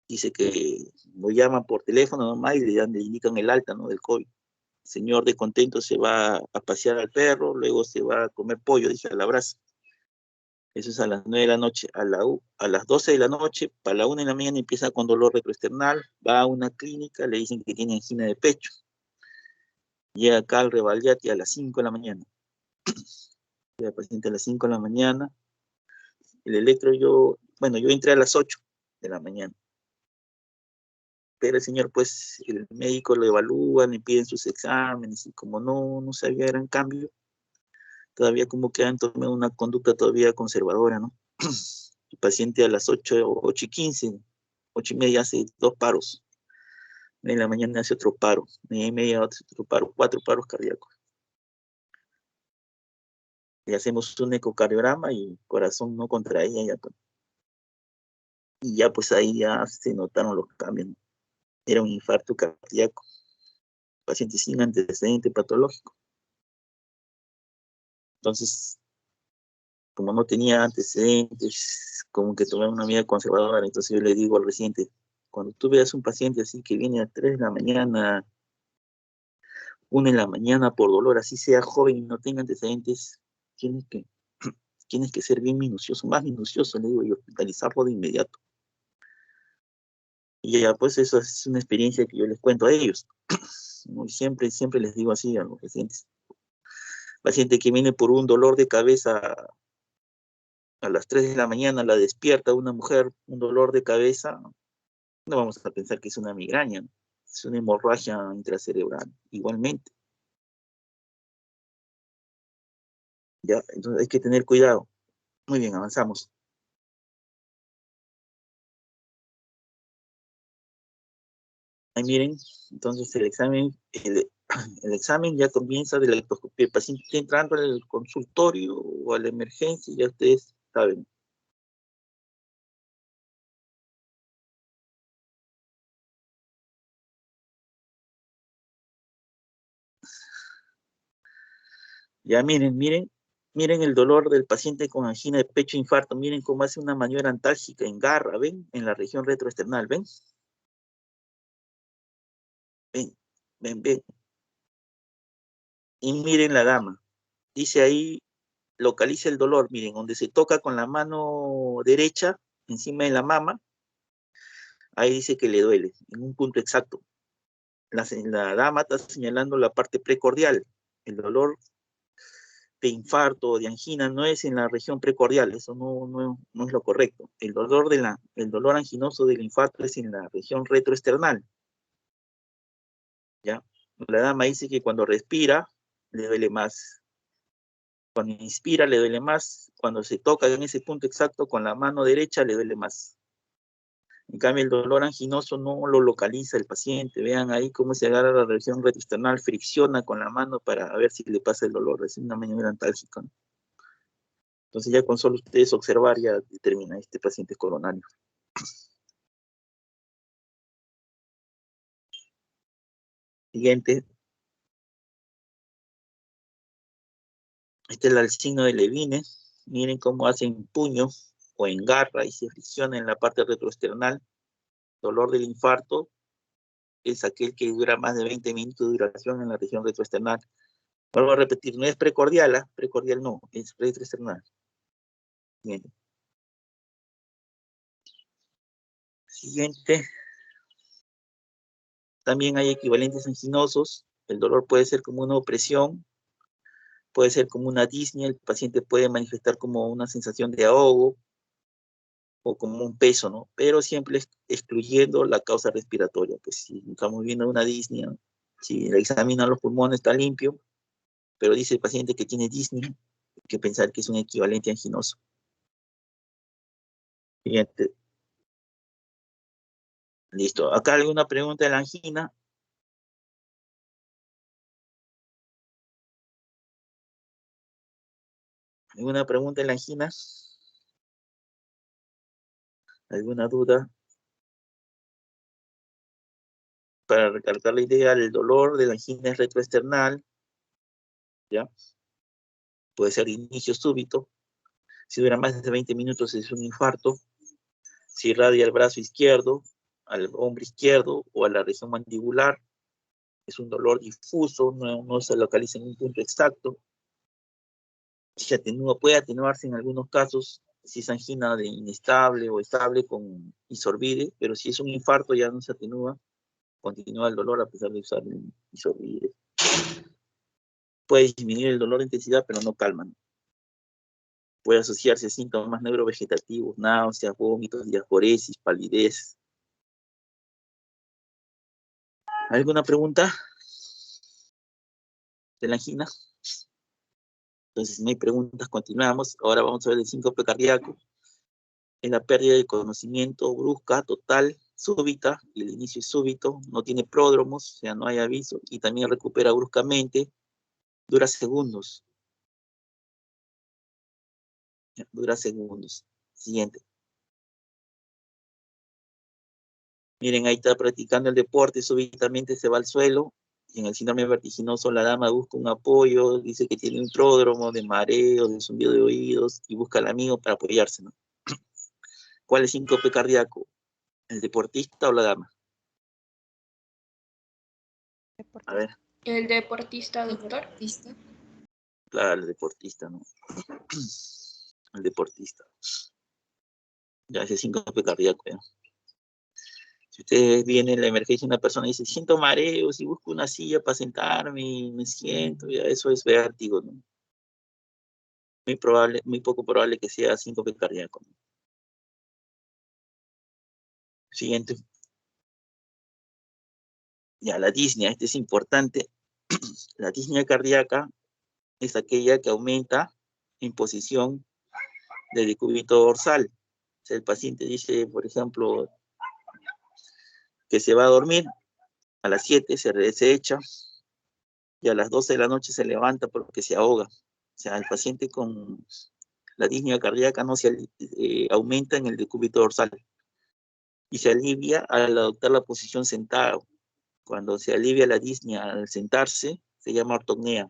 S1: Dice que lo llaman por teléfono nomás y le indican el alta, ¿no?, del COVID. El señor de contento se va a pasear al perro, luego se va a comer pollo, dice, a la brasa. Eso es a las 9 de la noche. A las 12 de la noche, para la 1 de la mañana empieza con dolor retroesternal, va a una clínica, le dicen que tiene angina de pecho. Llega acá al Revalliati a las 5 de la mañana. Llega el paciente a las 5 de la mañana. El electro yo entré a las 8 de la mañana. Pero el señor, pues, el médico lo evalúa, le piden sus exámenes, y como no se había gran cambio, todavía como que han tomado una conducta todavía conservadora, ¿no? El paciente a las 8:15, 8:30 hace 2 paros. En la mañana hace otro paro, 9:30 hace otro paro, 4 paros cardíacos. Le hacemos un ecocardiograma y corazón no contraía ya, pues. Y ya pues ahí ya se notaron los cambios, ¿no? Era un infarto cardíaco, paciente sin antecedente patológico. Entonces, como no tenía antecedentes, como que tomé una medida conservadora, entonces yo le digo al residente, cuando tú veas un paciente así que viene a 3 de la mañana, 1 de la mañana por dolor, así sea joven y no tenga antecedentes, tienes que ser bien minucioso, más minucioso, le digo, y hospitalizarlo de inmediato. Y ya, pues eso es una experiencia que yo les cuento a ellos. Siempre les digo así a los residentes. Paciente que viene por un dolor de cabeza a las 3 de la mañana, la despierta una mujer, un dolor de cabeza, no vamos a pensar que es una migraña, ¿no? Es una hemorragia intracerebral, igualmente. Ya, entonces hay que tener cuidado. Muy bien, avanzamos. Ahí miren, entonces el examen ya comienza de la ectoscopia. El paciente está entrando al consultorio o a la emergencia, ya ustedes saben. Ya miren el dolor del paciente con angina de pecho infarto. Miren cómo hace una maniobra antálgica en garra, ¿ven? En la región retroesternal, ¿ven? Ven. Y miren la gama. Dice ahí, localiza el dolor. Miren, donde se toca con la mano derecha, encima de la mama, ahí dice que le duele, en un punto exacto. La dama está señalando la parte precordial. El dolor de infarto o de angina no es en la región precordial, eso no es lo correcto. El dolor anginoso del infarto es en la región retroesternal. ¿Ya? La dama dice que cuando respira, le duele más. Cuando inspira le duele más. Cuando se toca en ese punto exacto con la mano derecha le duele más. En cambio, el dolor anginoso no lo localiza el paciente. Vean ahí cómo se agarra la región retroesternal, fricciona con la mano para ver si le pasa el dolor. Es una maniobra antálgica, ¿no? Entonces ya con solo ustedes observar ya determina este paciente coronario. Siguiente. Este es el signo de Levine. Miren cómo hacen puño o engarra y se fricciona en la parte retroesternal. Dolor del infarto es aquel que dura más de 20 minutos de duración en la región retroesternal. Vuelvo a repetir, no es precordial, ¿eh? Precordial no, es retroesternal. Bien. Siguiente. También hay equivalentes anginosos. El dolor puede ser como una opresión, puede ser como una disnea, el paciente puede manifestar como una sensación de ahogo o como un peso, ¿no? Pero siempre excluyendo la causa respiratoria. Pues si estamos viendo una disnea, si le examinan los pulmones está limpio, pero dice el paciente que tiene disnea, hay que pensar que es un equivalente anginoso. Siguiente. Listo. Acá alguna pregunta de la angina. ¿Alguna pregunta de la angina? ¿Alguna duda? Para recalcar la idea, el dolor de la angina es retroesternal, ¿ya? Puede ser de inicio súbito. Si dura más de 20 minutos es un infarto. Si irradia al brazo izquierdo, al hombro izquierdo o a la región mandibular, es un dolor difuso, no se localiza en un punto exacto. Se atenúa, puede atenuarse en algunos casos si es angina de inestable o estable con isorbide, pero si es un infarto ya no se atenúa, continúa el dolor a pesar de usar isorbide. Puede disminuir el dolor de intensidad, pero no calma. Puede asociarse a síntomas neurovegetativos, náuseas, vómitos, diaforesis, palidez. ¿Alguna pregunta de la angina? Entonces, si no hay preguntas, continuamos. Ahora vamos a ver el síncope cardíaco. Es la pérdida de conocimiento brusca, total, súbita, y el inicio es súbito, no tiene pródromos, o sea, no hay aviso, y también recupera bruscamente, dura segundos. Dura segundos. Siguiente. Miren, ahí está practicando el deporte, súbitamente se va al suelo, y en el síndrome vertiginoso la dama busca un apoyo, dice que tiene un pródromo de mareo, de zumbido de oídos, y busca al amigo para apoyarse, ¿no? ¿Cuál es síncope cardíaco? ¿El deportista o la dama? A ver.
S4: El deportista, doctor.
S1: Claro, el deportista, ¿no? El deportista. Ya, ese síncope cardíaco, ¿ya? Si ustedes vienen en la emergencia, una persona dice, siento mareos y busco una silla para sentarme, me siento, ya eso es vértigo, ¿no? Muy poco probable que sea síncope cardíaco, ¿no? Siguiente. Ya, la disnea, este es importante. La disnea cardíaca es aquella que aumenta en posición del decúbito dorsal. O sea, el paciente dice, por ejemplo, que se va a dormir, a las 7 se echa, y a las 12 de la noche se levanta porque se ahoga. O sea, el paciente con la disnea cardíaca no se aumenta en el decúbito dorsal y se alivia al adoptar la posición sentado. Cuando se alivia la disnea al sentarse, se llama ortopnea.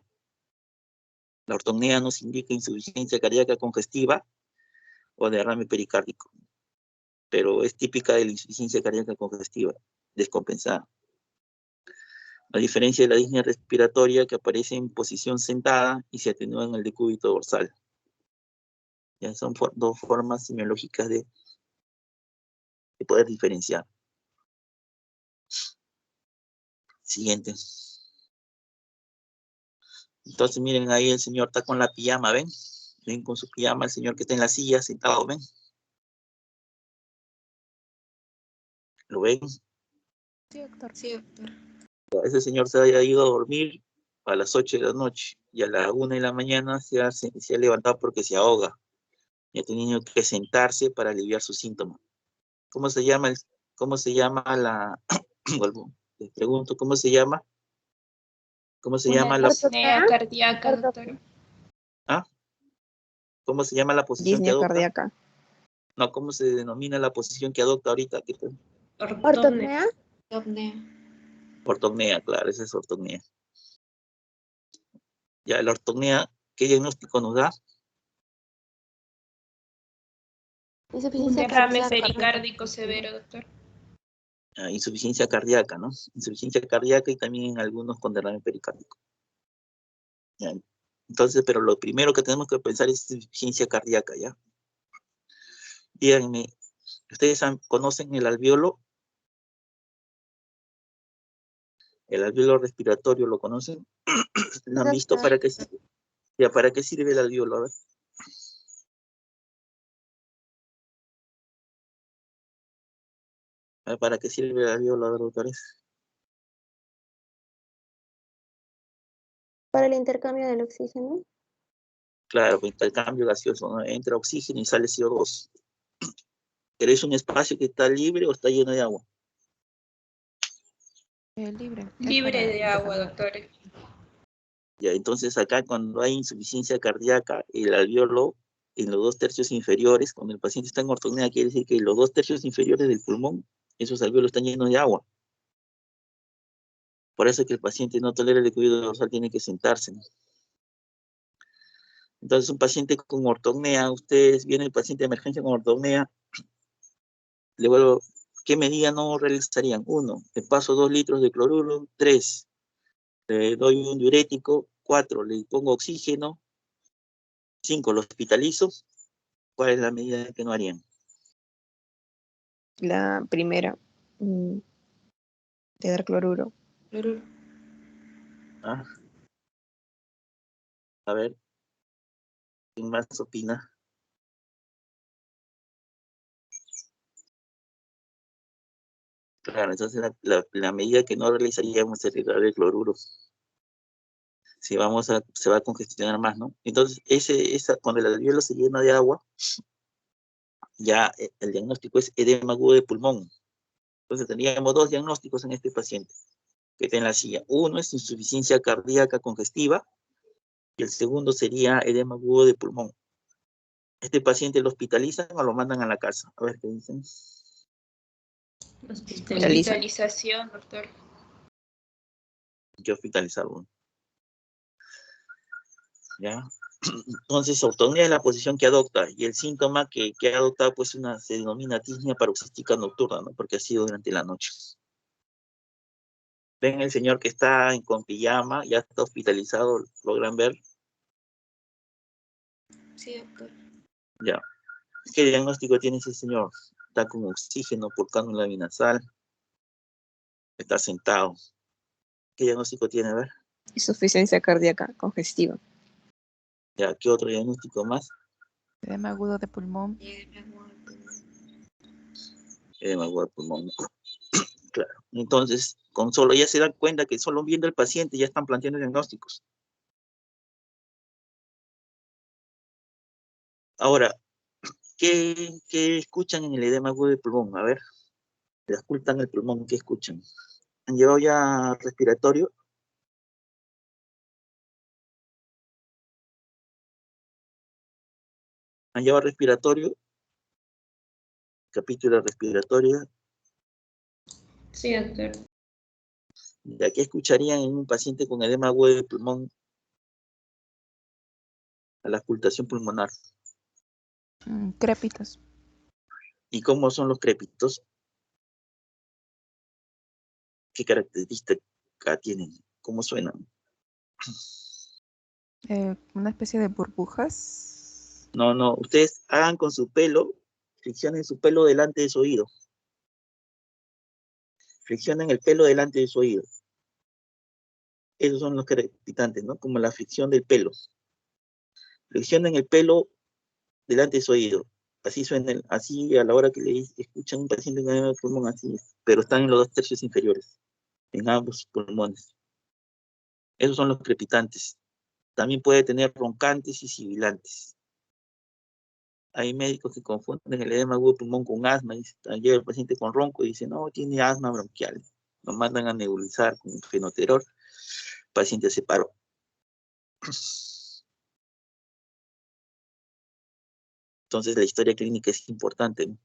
S1: La ortopnea nos indica insuficiencia cardíaca congestiva o derrame pericárdico, pero es típica de la insuficiencia cardíaca congestiva, descompensada. A diferencia de la disnea respiratoria que aparece en posición sentada y se atenúa en el decúbito dorsal. Ya son dos formas semiológicas de poder diferenciar. Siguiente. Entonces miren ahí el señor está con la pijama, ¿ven? Ven con su pijama el señor que está en la silla sentado, ¿ven? ¿Lo ven?
S5: Sí, doctor.
S6: Sí, doctor.
S1: Ese señor se haya ido a dormir a las 8 de la noche y a la 1 de la mañana se ha levantado porque se ahoga y ha tenido que sentarse para aliviar sus síntomas. ¿Cómo se llama la, vuelvo, les pregunto, ¿cómo se llama
S4: Una
S1: la,
S4: disnea cardíaca, doctor.
S1: ¿ah? ¿Cómo se llama la posición que
S6: Disnea
S1: adopta?
S6: cardíaca.
S1: No, ¿cómo se denomina la posición que adopta ahorita?
S3: ¿Ortopnea?
S1: Ortopnea, claro, esa es ortopnea. Ya, la ortopnea, ¿qué diagnóstico nos da?
S4: Un
S3: Insuficiencia
S4: derrame
S3: cardíaca.
S4: pericárdico severo, doctor.
S1: Insuficiencia cardíaca, ¿no? Insuficiencia cardíaca y también algunos con derrame pericárdico. Ya. Entonces, pero lo primero que tenemos que pensar es insuficiencia cardíaca, ¿ya? Díganme, ¿ustedes conocen el alveolo? ¿El alveolo respiratorio lo conocen? ¿Lo han visto? ¿Para qué sirve? Ya, ¿para qué sirve el alveolo? A ver. ¿Para qué sirve el alveolo, a ver, doctores?
S3: Para el intercambio del oxígeno.
S1: Claro, pues intercambio gaseoso, ¿no? Entra oxígeno y sale CO2. ¿Pero es un espacio que está libre o está lleno de agua?
S5: Libre.
S4: Libre de agua, doctor.
S1: Ya, entonces acá cuando hay insuficiencia cardíaca, el alveolo en los 2/3 inferiores, cuando el paciente está en ortopnea, quiere decir que los 2/3 inferiores del pulmón, esos alveolos están llenos de agua. Por eso es que el paciente no tolera el equilibrio dorsal, tiene que sentarse, ¿no? Entonces un paciente con ortopnea, ustedes viene el paciente de emergencia con ortopnea, luego, ¿qué medida no realizarían? 1, le paso 2 litros de cloruro. 3, le doy un diurético. 4, le pongo oxígeno. 5, lo hospitalizo. ¿Cuál es la medida que no harían?
S6: La primera. De dar cloruro.
S1: ¿Ah? A ver, ¿quién más opina? Claro, entonces la medida que no realizaríamos sería el cloruro. Si se va a congestionar más, ¿no? Entonces, cuando el alveolo se llena de agua, ya el diagnóstico es edema agudo de pulmón. Entonces tendríamos 2 diagnósticos en este paciente que está en la silla. Uno es insuficiencia cardíaca congestiva y el segundo sería edema agudo de pulmón. Este paciente lo hospitalizan o lo mandan a la casa. A ver qué dicen.
S4: Hospitalización, doctor.
S1: Hay que hospitalizarlo. ¿Ya? Entonces, ortopnea es la posición que adopta y el síntoma que ha adoptado pues se denomina disnea paroxística nocturna, ¿no? Porque ha sido durante la noche. Ven el señor que está con pijama, ya está hospitalizado, ¿logran ver?
S4: Sí, doctor.
S1: Ya. ¿Qué diagnóstico tiene ese señor? Está con oxígeno por cánula binasal, está sentado. ¿Qué diagnóstico tiene? A ver.
S6: Insuficiencia cardíaca congestiva.
S1: Ya, ¿qué otro diagnóstico más?
S5: Edema agudo de pulmón.
S1: Edema agudo de pulmón. Claro. Entonces, con solo ya se dan cuenta que solo viendo el paciente ya están planteando diagnósticos. Ahora, ¿qué escuchan en el edema agudo de pulmón? A ver, le ocultan el pulmón, ¿qué escuchan? ¿Han llevado ya respiratorio? ¿Han llevado respiratorio? Capítulo respiratorio.
S4: Sí, doctor.
S1: ¿De qué escucharían en un paciente con edema agudo de pulmón a la auscultación pulmonar?
S5: Crépitos.
S1: ¿Y cómo son los crépitos? ¿Qué característica tienen? ¿Cómo suenan?
S5: Una especie de burbujas.
S1: No, ustedes hagan con su pelo, friccionen su pelo delante de su oído. Friccionen el pelo delante de su oído. Esos son los crepitantes, ¿no? Como la fricción del pelo. Friccionen el pelo delante de su oído. Así suena, así a la hora que le escuchan un paciente con edema de pulmón, así es. Pero están en los 2/3 inferiores, en ambos pulmones. Esos son los crepitantes. También puede tener roncantes y sibilantes. Hay médicos que confunden el edema agudo de pulmón con asma. Llega el paciente con ronco y dice, no, tiene asma bronquial. Lo mandan a nebulizar con fenoterol. El paciente se paró. Entonces la historia clínica es importante, ¿no?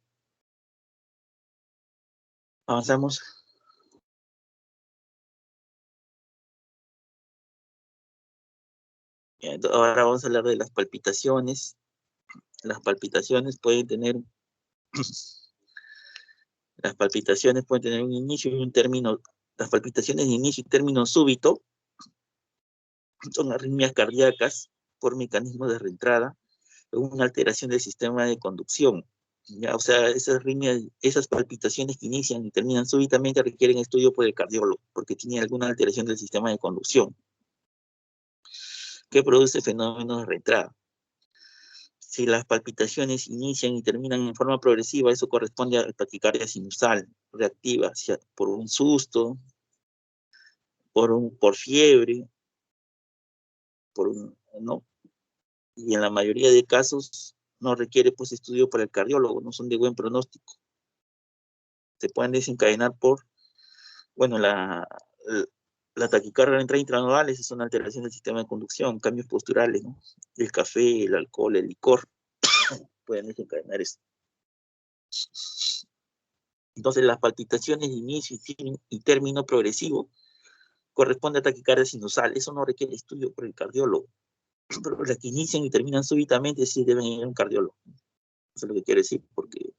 S1: Avanzamos. Ahora vamos a hablar de las palpitaciones. Las palpitaciones pueden tener un inicio y un término. Las palpitaciones de inicio y término súbito son arritmias cardíacas por mecanismo de reentrada, una alteración del sistema de conducción. ¿Ya? O sea, esas arritmias, esas palpitaciones que inician y terminan súbitamente requieren estudio por el cardiólogo, porque tiene alguna alteración del sistema de conducción que produce fenómenos de reentrada. Si las palpitaciones inician y terminan en forma progresiva, eso corresponde a taquicardia sinusal reactiva, por un susto, por fiebre, ¿no? Y en la mayoría de casos no requiere pues estudio por el cardiólogo, no son de buen pronóstico. Se pueden desencadenar por, bueno, la taquicardia intranodal, esa es una alteración del sistema de conducción, cambios posturales, ¿no? El café, el alcohol, el licor pueden desencadenar eso. Entonces las palpitaciones de inicio y término progresivo corresponde a taquicardia sinusal, eso no requiere estudio por el cardiólogo, pero las que inician y terminan súbitamente sí deben ir a un cardiólogo. Eso es lo que quiero decir, porque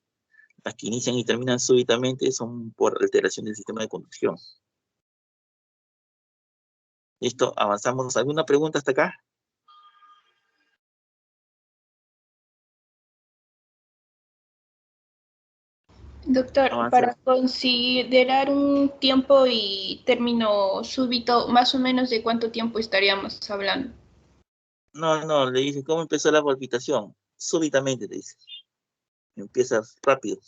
S1: las que inician y terminan súbitamente son por alteración del sistema de conducción. Listo, avanzamos. ¿Alguna pregunta hasta acá?
S4: Doctor,
S1: Avanza.
S4: para considerar un tiempo y término súbito, más o menos ¿de cuánto tiempo estaríamos hablando?
S1: No, le dice, ¿cómo empezó la palpitación? Súbitamente, te dice. Empieza rápido.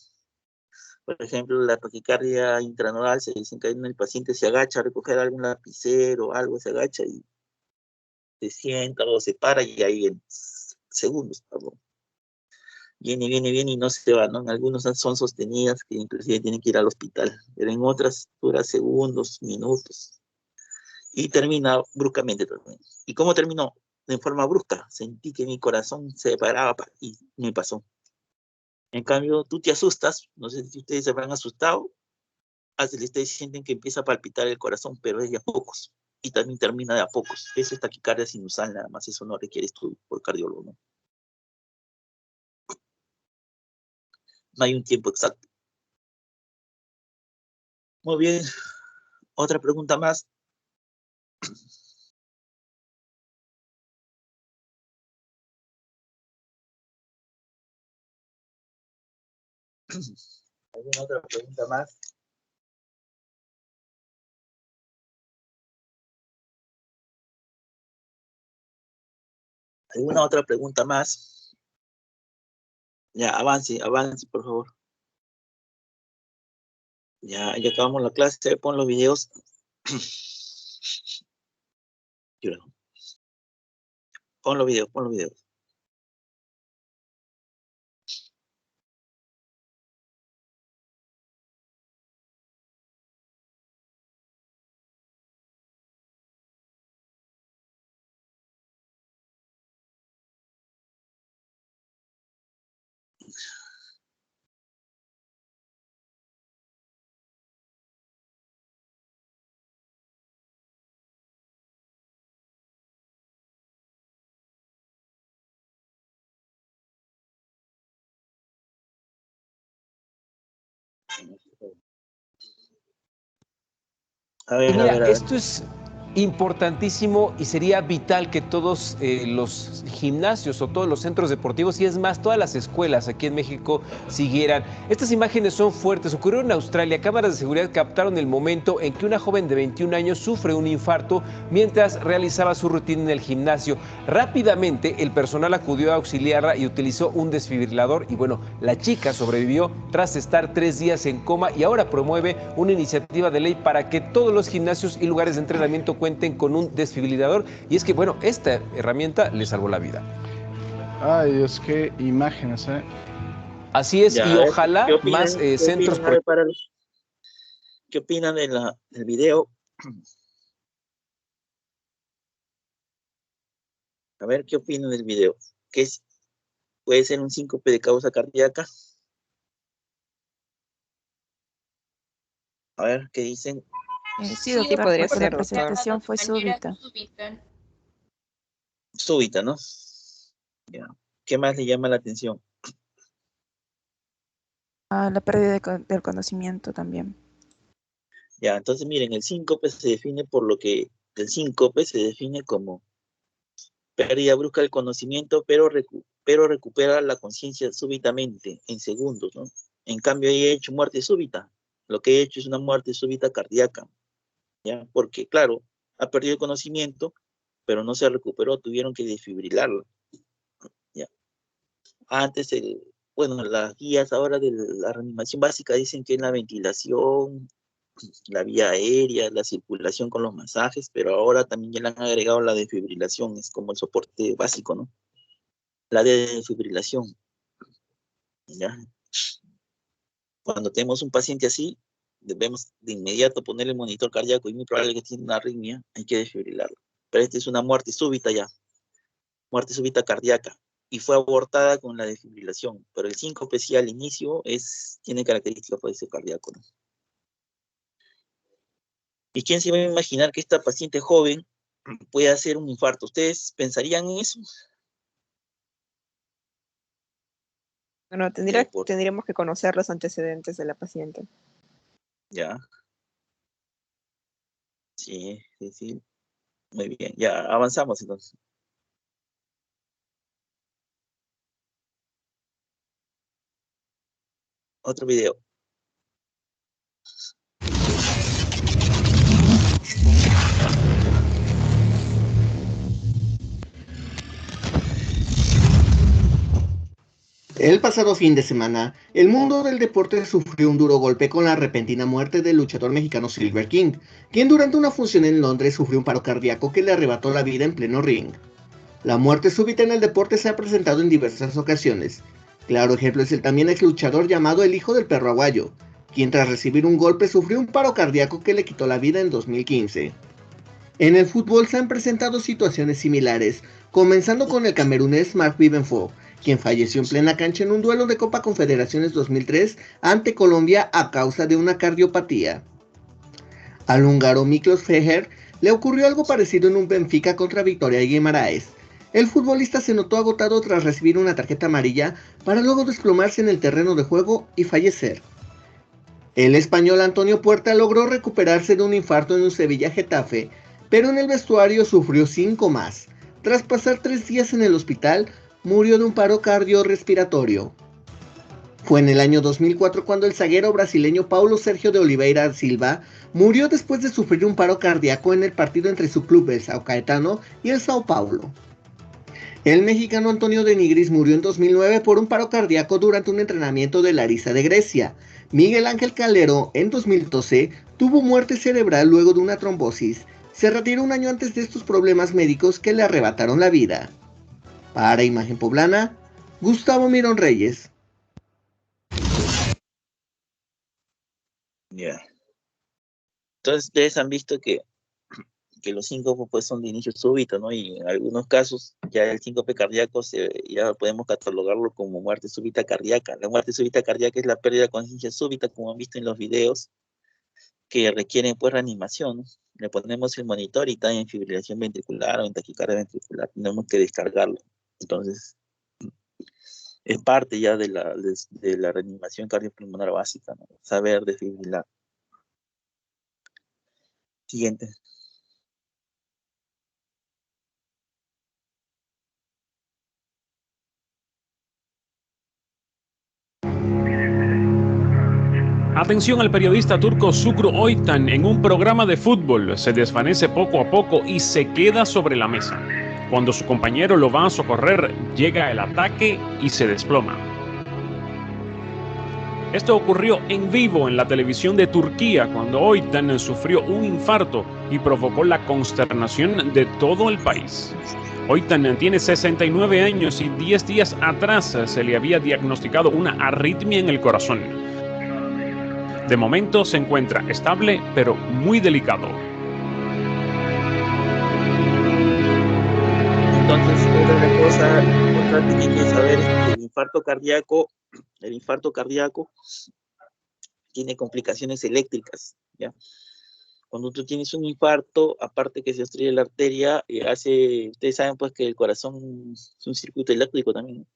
S1: Por ejemplo, la taquicardia intranodal se desencadena, el paciente se agacha a recoger algún lapicero o algo, se agacha y se sienta o se para y ahí en segundos, perdón. Viene y no se va, ¿no? En algunos son sostenidas que inclusive tienen que ir al hospital, pero en otras dura segundos, minutos. Y termina bruscamente también. ¿Y cómo terminó? De forma brusca. Sentí que mi corazón se paraba y me pasó. En cambio, tú te asustas, no sé si ustedes se habrán asustado, hasta ustedes sienten que empieza a palpitar el corazón, pero es de a pocos. Y también termina de a pocos. Eso es taquicardia sinusal nada más, eso no requiere estudio por cardiólogo, ¿no? No hay un tiempo exacto. Muy bien. Otra pregunta más. ¿Alguna otra pregunta más? ¿Alguna otra pregunta más? Ya, avance, por favor. Ya acabamos la clase, pon los videos. Pon los videos. A ver,
S7: Mira,
S1: a ver.
S7: esto es importantísimo y sería vital que todos los gimnasios o todos los centros deportivos y es más, todas las escuelas aquí en México siguieran. Estas imágenes son fuertes. Ocurrió en Australia. Cámaras de seguridad captaron el momento en que una joven de 21 años sufre un infarto mientras realizaba su rutina en el gimnasio. Rápidamente el personal acudió a auxiliarla y utilizó un desfibrilador y bueno, la chica sobrevivió tras estar 3 días en coma y ahora promueve una iniciativa de ley para que todos los gimnasios y lugares de entrenamiento cuenten con un desfibrilador. Y es que, bueno, esta herramienta le salvó la vida.
S8: Ay, Dios, qué imágenes, ¿eh?
S7: Así es,
S1: Ya,
S7: y
S1: a ver,
S7: ojalá
S1: ¿qué opinan?
S7: más
S1: ¿Qué
S7: centros...
S1: opinan? A ver, ¿qué opinan del video? A ver, ¿qué opinan del video? ¿Puede ser un síncope de causa cardíaca? A ver, ¿qué dicen?
S5: Sí, doctor,
S6: podría
S5: porque la
S6: ser, doctor.
S5: presentación fue
S4: Manera
S5: súbita.
S4: súbita.
S1: Súbita, ¿no? Ya. ¿Qué más le llama la atención?
S5: La pérdida del conocimiento también.
S1: Ya, entonces miren, el síncope se define por lo que el síncope se define como pérdida brusca del conocimiento, pero recupera la conciencia súbitamente, en segundos, ¿no? En cambio, he hecho muerte súbita. Lo que he hecho es una muerte súbita cardíaca, ¿ya? Porque, claro, ha perdido el conocimiento, pero no se recuperó, tuvieron que desfibrilarlo, ¿ya? Antes, bueno, las guías ahora de la reanimación básica dicen que es la ventilación, la vía aérea, la circulación con los masajes, pero ahora también ya le han agregado la desfibrilación, es como el soporte básico, ¿no? La desfibrilación, ¿ya? Cuando tenemos un paciente así, debemos de inmediato ponerle monitor cardíaco y muy probable que tiene una arritmia, hay que desfibrilarlo. Pero esta es una muerte súbita ya, muerte súbita cardíaca, y fue abortada con la desfibrilación, pero el síncope sí al inicio tiene características de ese cardíaco, ¿no? ¿Y quién se iba a imaginar que esta paciente joven puede hacer un infarto? ¿Ustedes pensarían en eso?
S6: Bueno, tendríamos que conocer los antecedentes de la paciente.
S1: Ya. Sí, sí, sí. Muy bien, ya avanzamos entonces. Otro video.
S9: El pasado fin de semana, el mundo del deporte sufrió un duro golpe con la repentina muerte del luchador mexicano Silver King, quien durante una función en Londres sufrió un paro cardíaco que le arrebató la vida en pleno ring. La muerte súbita en el deporte se ha presentado en diversas ocasiones. Claro ejemplo es el también ex luchador llamado el Hijo del Perro Aguayo, quien tras recibir un golpe sufrió un paro cardíaco que le quitó la vida en 2015. En el fútbol se han presentado situaciones similares, comenzando con el camerunés Marc Vivenfo, quien falleció en plena cancha en un duelo de Copa Confederaciones 2003 ante Colombia a causa de una cardiopatía. Al húngaro Miklos Feher le ocurrió algo parecido en un Benfica contra Victoria Guimaraes. El futbolista se notó agotado tras recibir una tarjeta amarilla para luego desplomarse en el terreno de juego y fallecer. El español Antonio Puerta logró recuperarse de un infarto en un Sevilla-Getafe, pero en el vestuario sufrió 5 más. Tras pasar 3 días en el hospital, murió de un paro cardiorrespiratorio. Fue en el año 2004 cuando el zaguero brasileño Paulo Sergio de Oliveira Silva murió después de sufrir un paro cardíaco en el partido entre su club el São Caetano y el Sao Paulo. El mexicano Antonio de Nigris murió en 2009 por un paro cardíaco durante un entrenamiento de Larissa de Grecia. Miguel Ángel Calero en 2012 tuvo muerte cerebral luego de una trombosis. Se retiró un año antes de estos problemas médicos que le arrebataron la vida. Para Imagen Poblana, Gustavo Mirón Reyes.
S1: Ya. Entonces, ustedes han visto que los síncopes pues, son de inicio súbito, ¿no? Y en algunos casos ya el síncope cardíaco ya podemos catalogarlo como muerte súbita cardíaca. La muerte súbita cardíaca es la pérdida de conciencia súbita, como han visto en los videos, que requieren pues reanimación, ¿no? Le ponemos el monitor y está en fibrilación ventricular o en taquicardia ventricular. Tenemos que descargarlo. Entonces, es parte ya de la reanimación cardiopulmonar básica, ¿no? Saber desfibrilar. Siguiente.
S10: Atención al periodista turco Şükrü Oytan en un programa de fútbol. Se desvanece poco a poco y se queda sobre la mesa. Cuando su compañero lo va a socorrer, llega el ataque y se desploma. Esto ocurrió en vivo en la televisión de Turquía cuando Oytan sufrió un infarto y provocó la consternación de todo el país. Oytan tiene 69 años y 10 días atrás se le había diagnosticado una arritmia en el corazón. De momento se encuentra estable, pero muy delicado.
S1: Entonces, otra cosa importante que hay que saber es que el infarto cardíaco tiene complicaciones eléctricas, ¿ya? Cuando tú tienes un infarto, aparte que se estrella la arteria, ustedes saben pues que el corazón es un circuito eléctrico también, ¿no?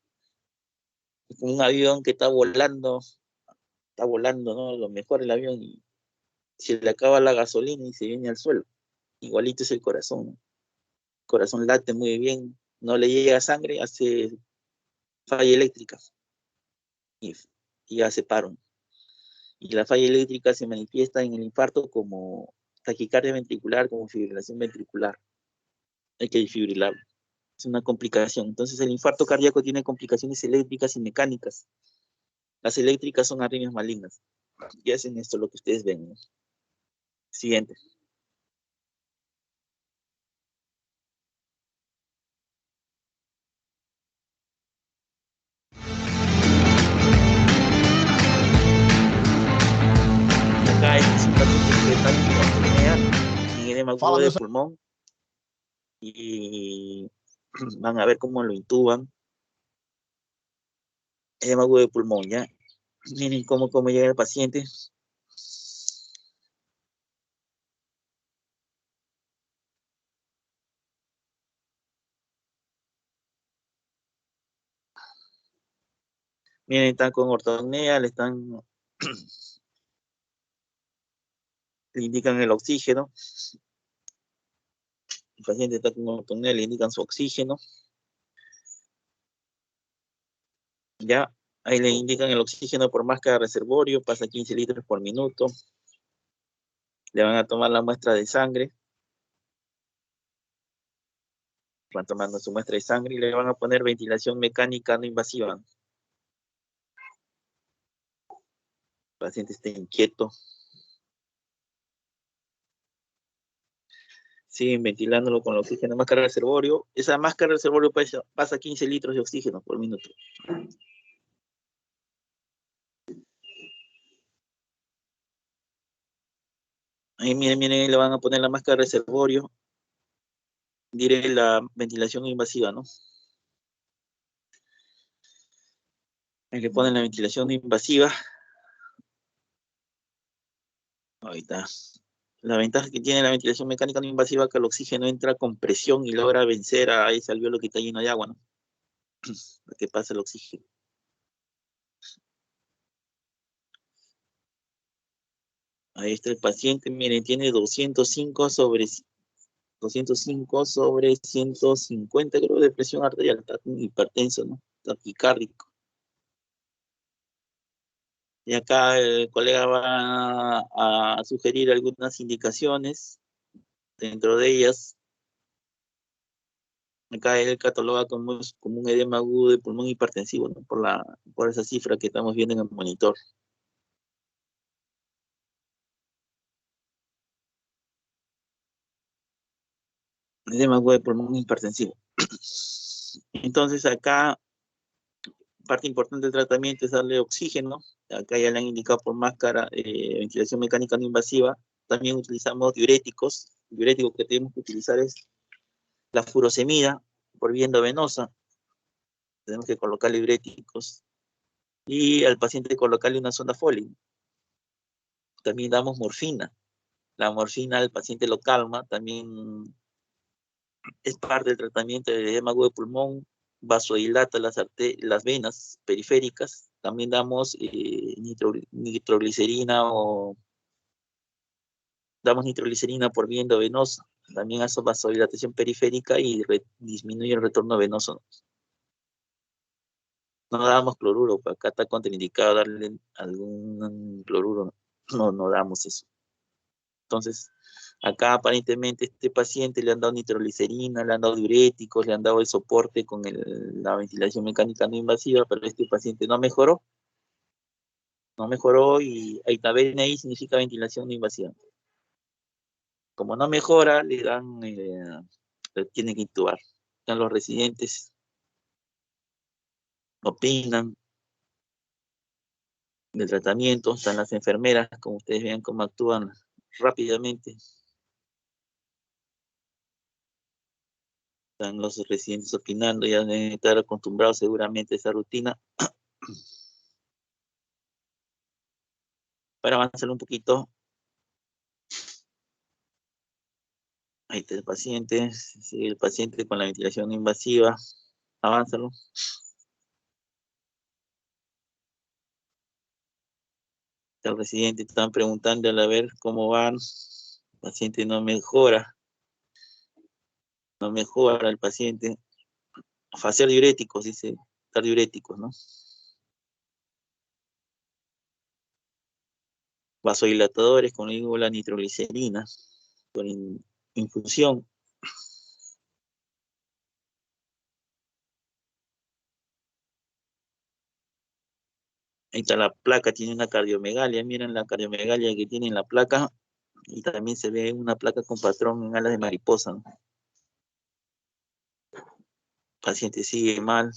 S1: Es como un avión que está volando, ¿no? Lo mejor el avión y se le acaba la gasolina y se viene al suelo. Igualito es el corazón, ¿no? El corazón late muy bien, no le llega sangre, hace falla eléctrica y hace paro. Y la falla eléctrica se manifiesta en el infarto como taquicardia ventricular, como fibrilación ventricular. Hay que desfibrilarlo. Es una complicación. Entonces el infarto cardíaco tiene complicaciones eléctricas y mecánicas. Las eléctricas son arritmias malignas. Y hacen esto lo que ustedes ven, ¿no? Siguiente. Acá es un paciente que está con apnea en edema agudo de pulmón y van a ver cómo lo intuban. Edema agudo de pulmón, ¿ya? Miren cómo llega el paciente. Miren, están con ortopnea, le indican el oxígeno. El paciente está con ortopnea, le indican su oxígeno. Ya, ahí le indican el oxígeno por máscara de reservorio, pasa 15 litros por minuto. Le van a tomar la muestra de sangre. Van tomando su muestra de sangre y le van a poner ventilación mecánica no invasiva. El paciente está inquieto. Siguen ventilándolo con el oxígeno, máscara de reservorio. Esa máscara de reservorio pasa 15 litros de oxígeno por minuto. Ahí miren, le van a poner la máscara de reservorio. Diré la ventilación invasiva, ¿no? Ahí le ponen la ventilación invasiva. Ahí está. La ventaja que tiene la ventilación mecánica no invasiva es que el oxígeno entra con presión y logra vencer a ese alveolo que está lleno de agua, ¿no? Para que pase el oxígeno. Ahí está el paciente, miren, tiene 205 sobre 150, creo, de presión arterial, está hipertenso, ¿no? Taquicárdico. Y acá el colega va a sugerir algunas indicaciones. Dentro de ellas, acá él cataloga como un edema agudo de pulmón hipertensivo, ¿no? Por esa cifra que estamos viendo en el monitor. Edema agudo de pulmón hipertensivo. Entonces acá, parte importante del tratamiento es darle oxígeno. Acá ya le han indicado por máscara ventilación mecánica no invasiva. También utilizamos diuréticos. El diurético que tenemos que utilizar es la furosemida por vía endovenosa. Tenemos que colocarle diuréticos. Y al paciente colocarle una sonda Foley. También damos morfina. La morfina al paciente lo calma. También es parte del tratamiento de edema agudo de pulmón. Vasodilata las venas periféricas. También damos nitroglicerina por vía endovenosa. También hace vasodilatación periférica y disminuye el retorno venoso. No damos cloruro, porque acá está contraindicado darle algún cloruro. No damos eso. Entonces, acá aparentemente este paciente le han dado nitroglicerina, le han dado diuréticos, le han dado el soporte con la ventilación mecánica no invasiva, pero este paciente no mejoró. No mejoró y VNI significa ventilación no invasiva. Como no mejora, le tienen que intubar. Están los residentes, opinan del tratamiento, están las enfermeras, como ustedes vean cómo actúan rápidamente. Están los residentes opinando, ya deben estar acostumbrados seguramente a esa rutina. Para avanzar un poquito. Ahí está el paciente, sigue el paciente con la ventilación invasiva. Avánzalo. El residente están preguntándole a ver cómo van. El paciente no mejora. No mejora el paciente. Facial diuréticos, dice, estar diuréticos, ¿no? Vasodilatadores con la nitroglicerina, con infusión. Ahí está la placa, tiene una cardiomegalia, miren la cardiomegalia que tiene en la placa, y también se ve una placa con patrón en alas de mariposa, ¿no? El paciente sigue mal,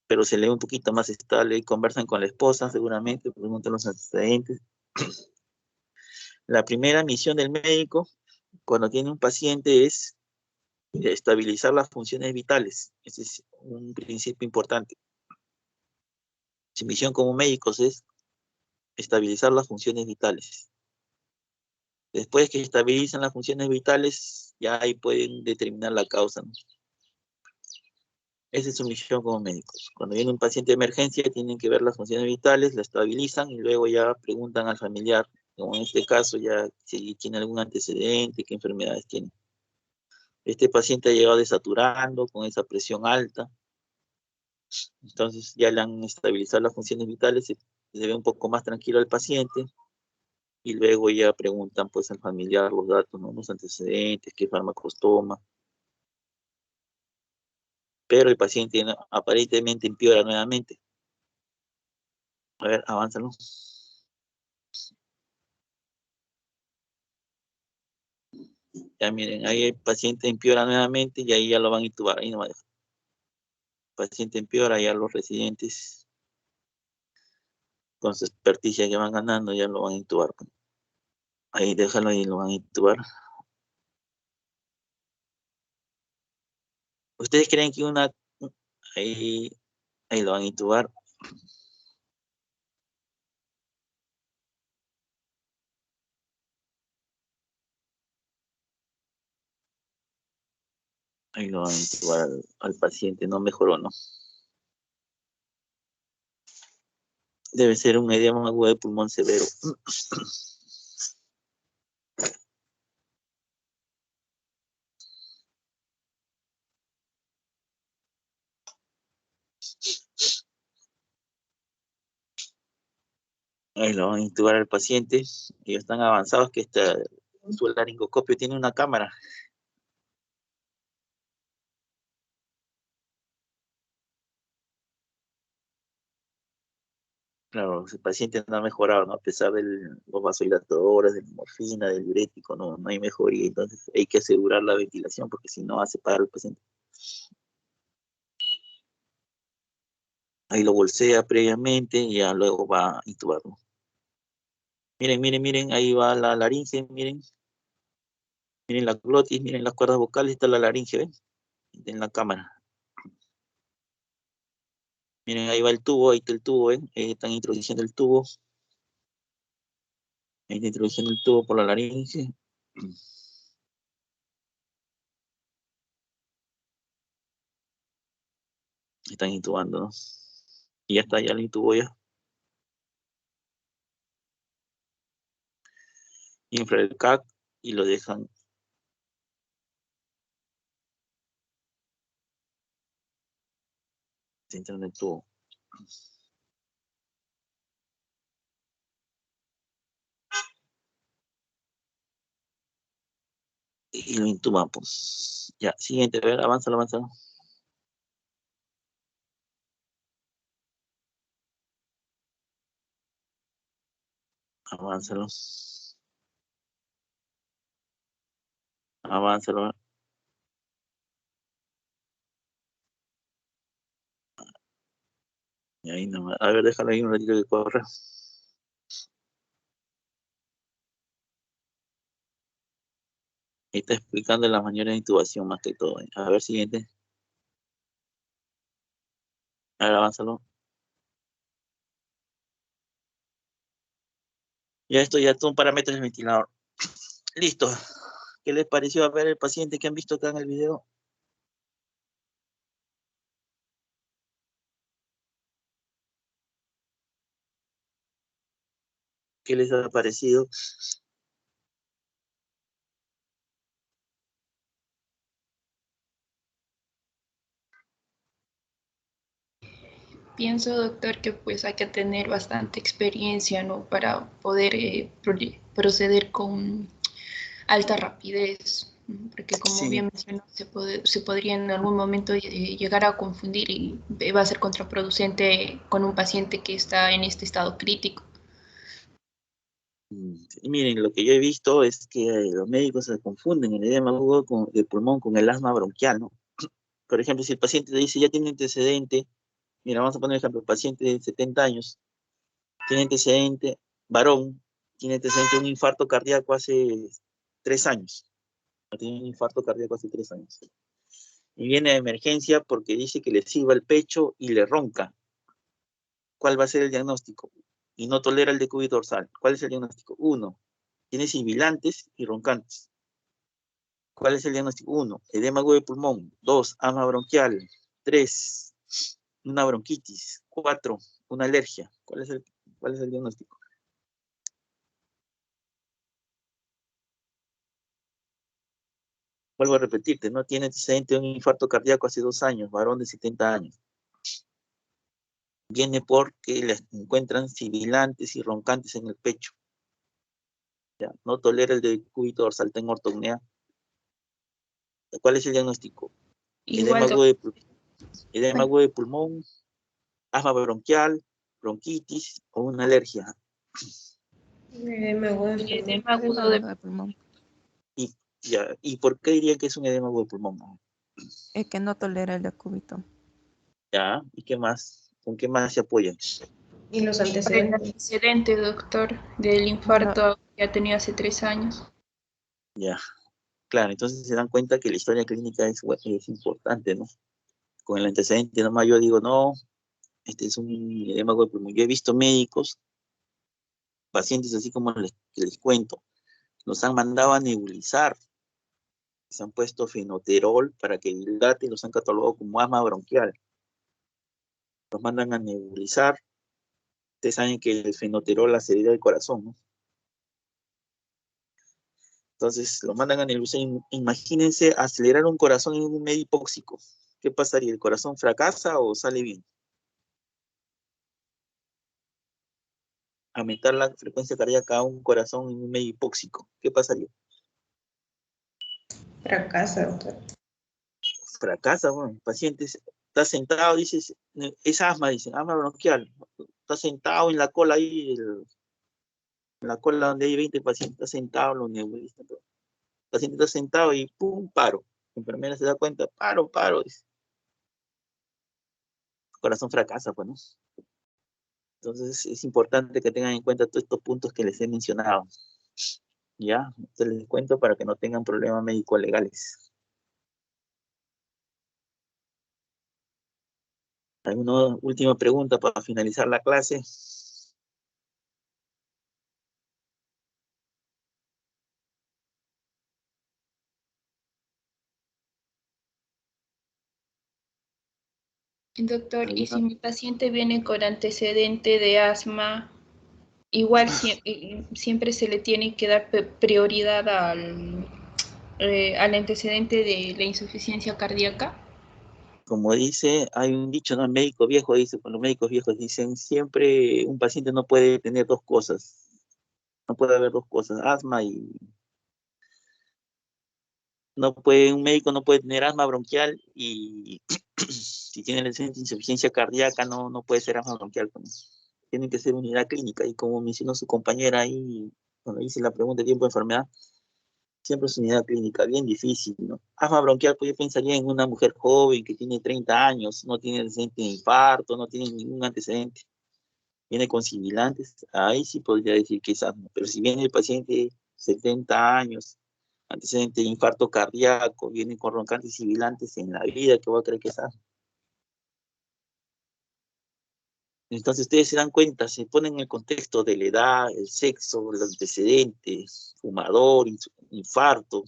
S1: pero se lee un poquito más estable y conversan con la esposa, seguramente, preguntan los antecedentes. La primera misión del médico, cuando tiene un paciente, es estabilizar las funciones vitales. Ese es un principio importante. Su misión como médicos es estabilizar las funciones vitales. Después que estabilizan las funciones vitales, ya ahí pueden determinar la causa, ¿no? Esa es su misión como médicos. Cuando viene un paciente de emergencia, tienen que ver las funciones vitales, la estabilizan y luego ya preguntan al familiar, como en este caso, ya si tiene algún antecedente, qué enfermedades tiene. Este paciente ha llegado desaturando con esa presión alta. Entonces ya le han estabilizado las funciones vitales, se ve un poco más tranquilo al paciente. Y luego ya preguntan pues al familiar los datos, ¿no? Los antecedentes, qué fármacos toma. Pero el paciente aparentemente empeora nuevamente. A ver, avánzalo. Ya miren, ahí el paciente empeora nuevamente y ahí ya lo van a intubar. Ahí no va a dejar. El paciente empeora, ya los residentes con su experticia que van ganando ya lo van a intubar. Ahí déjalo y lo van a intubar. ¿Ustedes creen que ahí lo van a intubar? Ahí lo van a intubar al paciente, no mejoró, ¿no? Debe ser un edema agudo de pulmón severo. Ahí lo van a intubar al paciente. Ellos están avanzados que su laringoscopio tiene una cámara. Claro, el paciente no ha mejorado, ¿no? A pesar de los vasodilatadores, de la morfina, del diurético, no hay mejoría. Entonces hay que asegurar la ventilación porque si no hace parar al paciente. Ahí lo bolsea previamente y ya luego va a intubarlo. Miren, miren, miren, ahí va la laringe, miren. Miren la glotis, miren las cuerdas vocales, está la laringe, ¿ven? En la cámara. Miren, ahí va el tubo, ahí está el tubo, ¿ven? Están introduciendo el tubo. Ahí está introduciendo el tubo por la laringe. Están intubando, ¿no? Y ya está, ya lo intubó ya. Infla el CAC y lo dejan. Dentro del tubo. Y lo intuban, pues. Ya, siguiente, a ver, avanza. Avánzalo. Avánzalo. Y ahí nomás. A ver, déjalo ahí un ratito que corra. Ahí está explicando la manera de intubación más que todo. A ver, siguiente. A ver, avánzalo. Ya esto ya son parámetros del ventilador. Listo. ¿Qué les pareció a ver el paciente que han visto acá en el video? ¿Qué les ha parecido?
S4: Pienso, doctor, que pues hay que tener bastante experiencia, ¿no? Para poder proceder con alta rapidez, ¿no? Porque como
S1: Sí.
S4: bien mencionó, se podría en algún momento llegar a confundir y va a ser contraproducente con un paciente que está en este estado crítico.
S1: Y miren, lo que yo he visto es que los médicos se confunden el edema agudo de pulmón con el asma bronquial, ¿no? Por ejemplo, si el paciente te dice ya tiene antecedente, mira, vamos a poner ejemplo, el paciente de 70 años, tiene antecedente, varón, tiene antecedente de un infarto cardíaco hace 3 años. Tiene un infarto cardíaco hace 3 años. Y viene de emergencia porque dice que le silba el pecho y le ronca. ¿Cuál va a ser el diagnóstico? Y no tolera el decúbito dorsal. ¿Cuál es el diagnóstico? 1. Tiene sibilantes y roncantes. ¿Cuál es el diagnóstico? 1. Edema agudo de pulmón. 2. Asma bronquial. 3. Una bronquitis. 4. Una alergia. ¿Cuál es el diagnóstico? Vuelvo a repetirte, no tiene antecedente de un infarto cardíaco hace 2 años, varón de 70 años. Viene porque le encuentran sibilantes y roncantes en el pecho. Ya, no tolera el decúbito dorsal, está en ortopnea. ¿Cuál es el diagnóstico? Edema
S4: Igual,
S1: agudo de pulmón, asma bronquial, bronquitis o una alergia.
S4: edema agudo de
S5: pulmón.
S1: ¿Y por qué dirían que es un edema agudo de pulmón?
S5: Es que no tolera el decúbito.
S1: Ya, ¿y qué más? ¿Con qué más se apoyan?
S4: Y los antecedentes. El antecedente, doctor, del infarto que ha tenido hace 3 años.
S1: Ya, claro, entonces se dan cuenta que la historia clínica es importante, ¿no? Con el antecedente, nomás yo digo, no, este es un edema agudo de pulmón. Yo he visto médicos, pacientes así como les cuento, los han mandado a nebulizar, se han puesto fenoterol para que dilate y los han catalogado como asma bronquial. Los mandan a nebulizar. Ustedes saben que el fenoterol acelera el corazón, ¿no? Entonces lo mandan a nebulizar. Imagínense acelerar un corazón en un medio hipóxico. ¿Qué pasaría? ¿El corazón fracasa o sale bien? Aumentar la frecuencia cardíaca a un corazón en un medio hipóxico. ¿Qué pasaría?
S4: Fracasa, doctor.
S1: Fracasa, bueno, el paciente está sentado, dice, es asma, dice, asma bronquial. Está sentado en la cola ahí, en la cola donde hay 20 pacientes, está sentado, los nebulizan. El paciente está sentado y pum, paro. La enfermera se da cuenta, paro, dice. El corazón fracasa, pues, ¿no? Entonces es importante que tengan en cuenta todos estos puntos que les he mencionado. Ya, te les cuento para que no tengan problemas médicos legales. ¿Alguna última pregunta para finalizar la clase?
S4: Doctor, y si mi paciente viene con antecedente de asma, igual siempre se le tiene que dar prioridad al antecedente de la insuficiencia cardíaca.
S1: Como dice, hay un dicho, ¿no? El médico viejo dice, pues los médicos viejos dicen, siempre un paciente no puede tener 2 cosas. No puede haber 2 cosas, asma y... un médico no puede tener asma bronquial y si tiene insuficiencia cardíaca no puede ser asma bronquial. tiene que ser unidad clínica. Y como mencionó su compañera ahí, cuando hice la pregunta de tiempo de enfermedad, siempre es unidad clínica, bien difícil, ¿no? Asma bronquial, pues yo pensaría en una mujer joven que tiene 30 años, no tiene antecedente de infarto, no tiene ningún antecedente, viene con sibilantes, ahí sí podría decir que es asma. Pero si viene el paciente 70 años, antecedente de infarto cardíaco, viene con roncantes sibilantes, en la vida que voy a creer que es asma. Entonces ustedes se dan cuenta, se ponen en el contexto de la edad, el sexo, los antecedentes, fumador, infarto,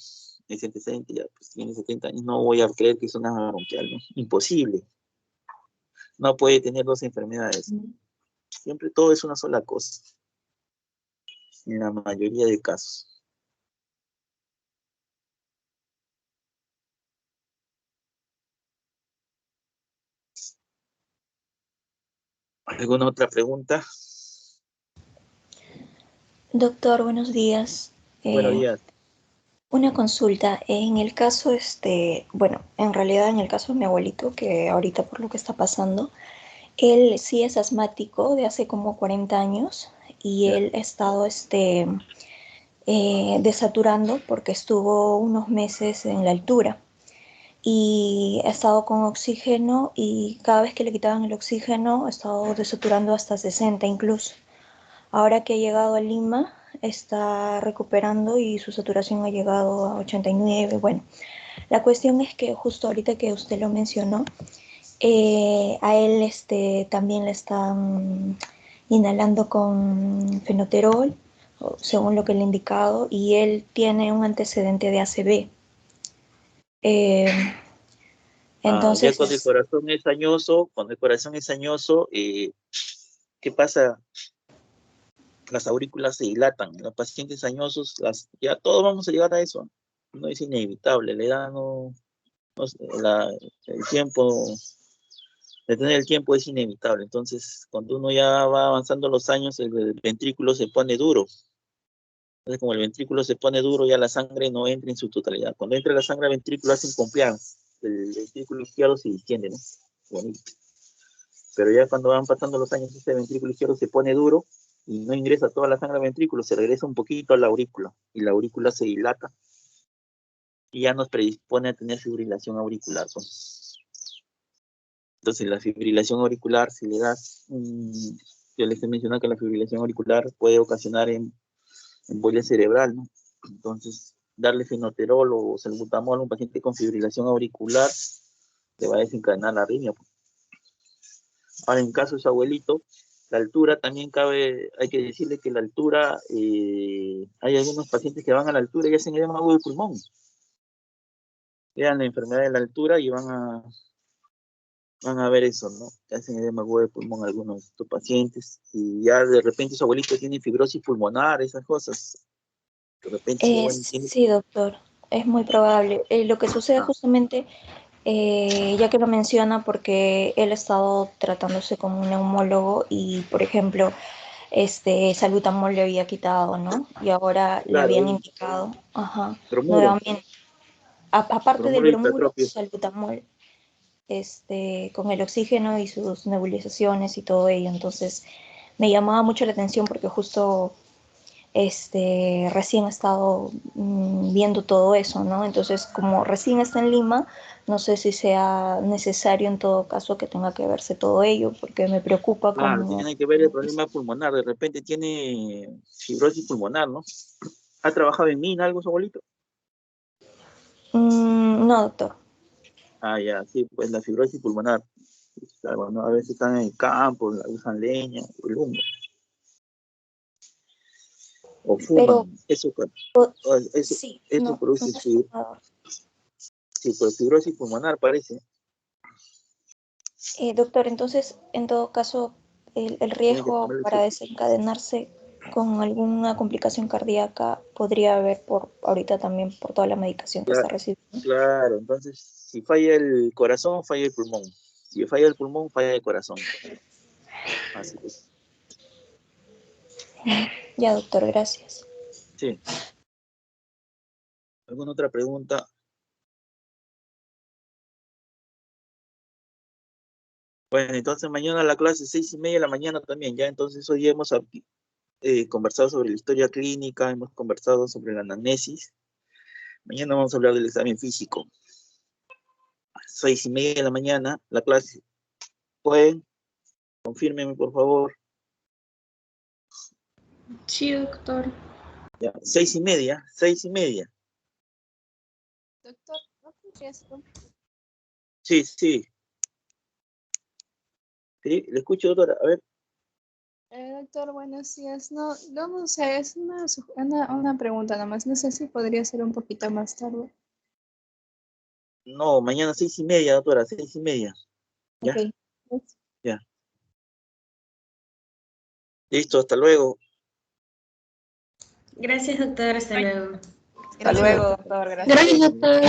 S1: ese antecedente ya pues tiene 70 años, no voy a creer que es una bronquial, ¿no? Imposible. No puede tener dos enfermedades. Siempre todo es una sola cosa, en la mayoría de casos. ¿Alguna otra pregunta?
S11: Doctor, buenos días.
S1: Buenos días.
S11: Una consulta. En el caso, bueno, en realidad en el caso de mi abuelito, que ahorita por lo que está pasando, él sí es asmático de hace como 40 años y él ha estado desaturando porque estuvo unos meses en la altura y ha estado con oxígeno y cada vez que le quitaban el oxígeno ha estado desaturando hasta 60 incluso. Ahora que ha llegado a Lima, está recuperando y su saturación ha llegado a 89. Bueno, la cuestión es que justo ahorita que usted lo mencionó, a él también le están inhalando con fenoterol, según lo que le he indicado, y él tiene un antecedente de ACV. Entonces,
S1: ya cuando el corazón es añoso, ¿qué pasa? Las aurículas se dilatan, los pacientes añosos, ya todos vamos a llegar a eso, no es inevitable, la edad el tiempo, detener el tiempo es inevitable, entonces cuando uno ya va avanzando los años, el ventrículo se pone duro, entonces como el ventrículo se pone duro, ya la sangre no entra en su totalidad, cuando entra la sangre al ventrículo hacen compliance, el ventrículo izquierdo se distiende, ¿no? Bonito. Pero ya cuando van pasando los años, este ventrículo izquierdo se pone duro, y no ingresa toda la sangre al ventrículo, se regresa un poquito a la aurícula, y la aurícula se dilata, y ya nos predispone a tener fibrilación auricular. Entonces, la fibrilación auricular, si le das, yo les he mencionado que la fibrilación auricular puede ocasionar embolia cerebral, ¿no? Entonces, darle fenoterol o salbutamol a un paciente con fibrilación auricular le va a desencadenar la arritmia. Ahora, en caso de su abuelito, la altura también hay que decirle que la altura, hay algunos pacientes que van a la altura y hacen edema agudo de pulmón. Vean la enfermedad de la altura y van a ver eso, ¿no? Hacen edema agudo de pulmón algunos de estos pacientes y ya de repente su abuelito tiene fibrosis pulmonar, esas cosas. De repente
S11: sí, doctor, es muy probable. Lo que sucede justamente, ya que lo menciona, porque él ha estado tratándose con un neumólogo y, por ejemplo, salbutamol le había quitado, ¿no? Y ahora le habían indicado, nuevamente, aparte del bromuro, salbutamol, con el oxígeno y sus nebulizaciones y todo ello. Entonces, me llamaba mucho la atención porque justo recién ha estado viendo todo eso, ¿no? Entonces, como recién está en Lima, no sé si sea necesario en todo caso que tenga que verse todo ello, porque me preocupa
S1: Claro, tiene que ver el problema pulmonar, de repente tiene fibrosis pulmonar, ¿no? ¿Ha trabajado en mina algo su abuelito?
S11: No, doctor.
S1: Ya, sí, pues la fibrosis pulmonar. Claro, ¿no? A veces están en el campo, usan leña, o el humo. O fuman.
S11: Pero,
S1: eso
S11: sí,
S1: produce fibrosis pulmonar, parece.
S11: Doctor, entonces, en todo caso, el riesgo para desencadenarse con alguna complicación cardíaca podría haber ahorita también por toda la medicación que está recibiendo.
S1: Claro, entonces, si falla el corazón, falla el pulmón. Si falla el pulmón, falla el corazón. Así es.
S11: Ya, doctor, gracias.
S1: Sí. ¿Alguna otra pregunta? Bueno, entonces mañana la clase 6:30 de la mañana también, ya. Entonces hoy hemos conversado sobre la historia clínica, hemos conversado sobre la anamnesis. Mañana vamos a hablar del examen físico. 6:30 de la mañana, la clase. ¿Pueden? Confírmenme, por favor.
S4: Sí, doctor.
S1: Ya, 6:30, 6:30.
S12: Doctor, ¿no podría ser un...
S1: Sí. Sí, le escucho, doctora. A ver.
S12: Doctor, buenos días. No sé, es una pregunta nada más. No sé si podría ser un poquito más tarde.
S1: No, mañana 6:30, doctora, 6:30. Ya,
S12: Ok.
S1: ya. Listo, hasta luego.
S13: Gracias, doctor. Hasta luego.
S6: Hasta luego, doctor. Gracias.
S4: Gracias, doctor.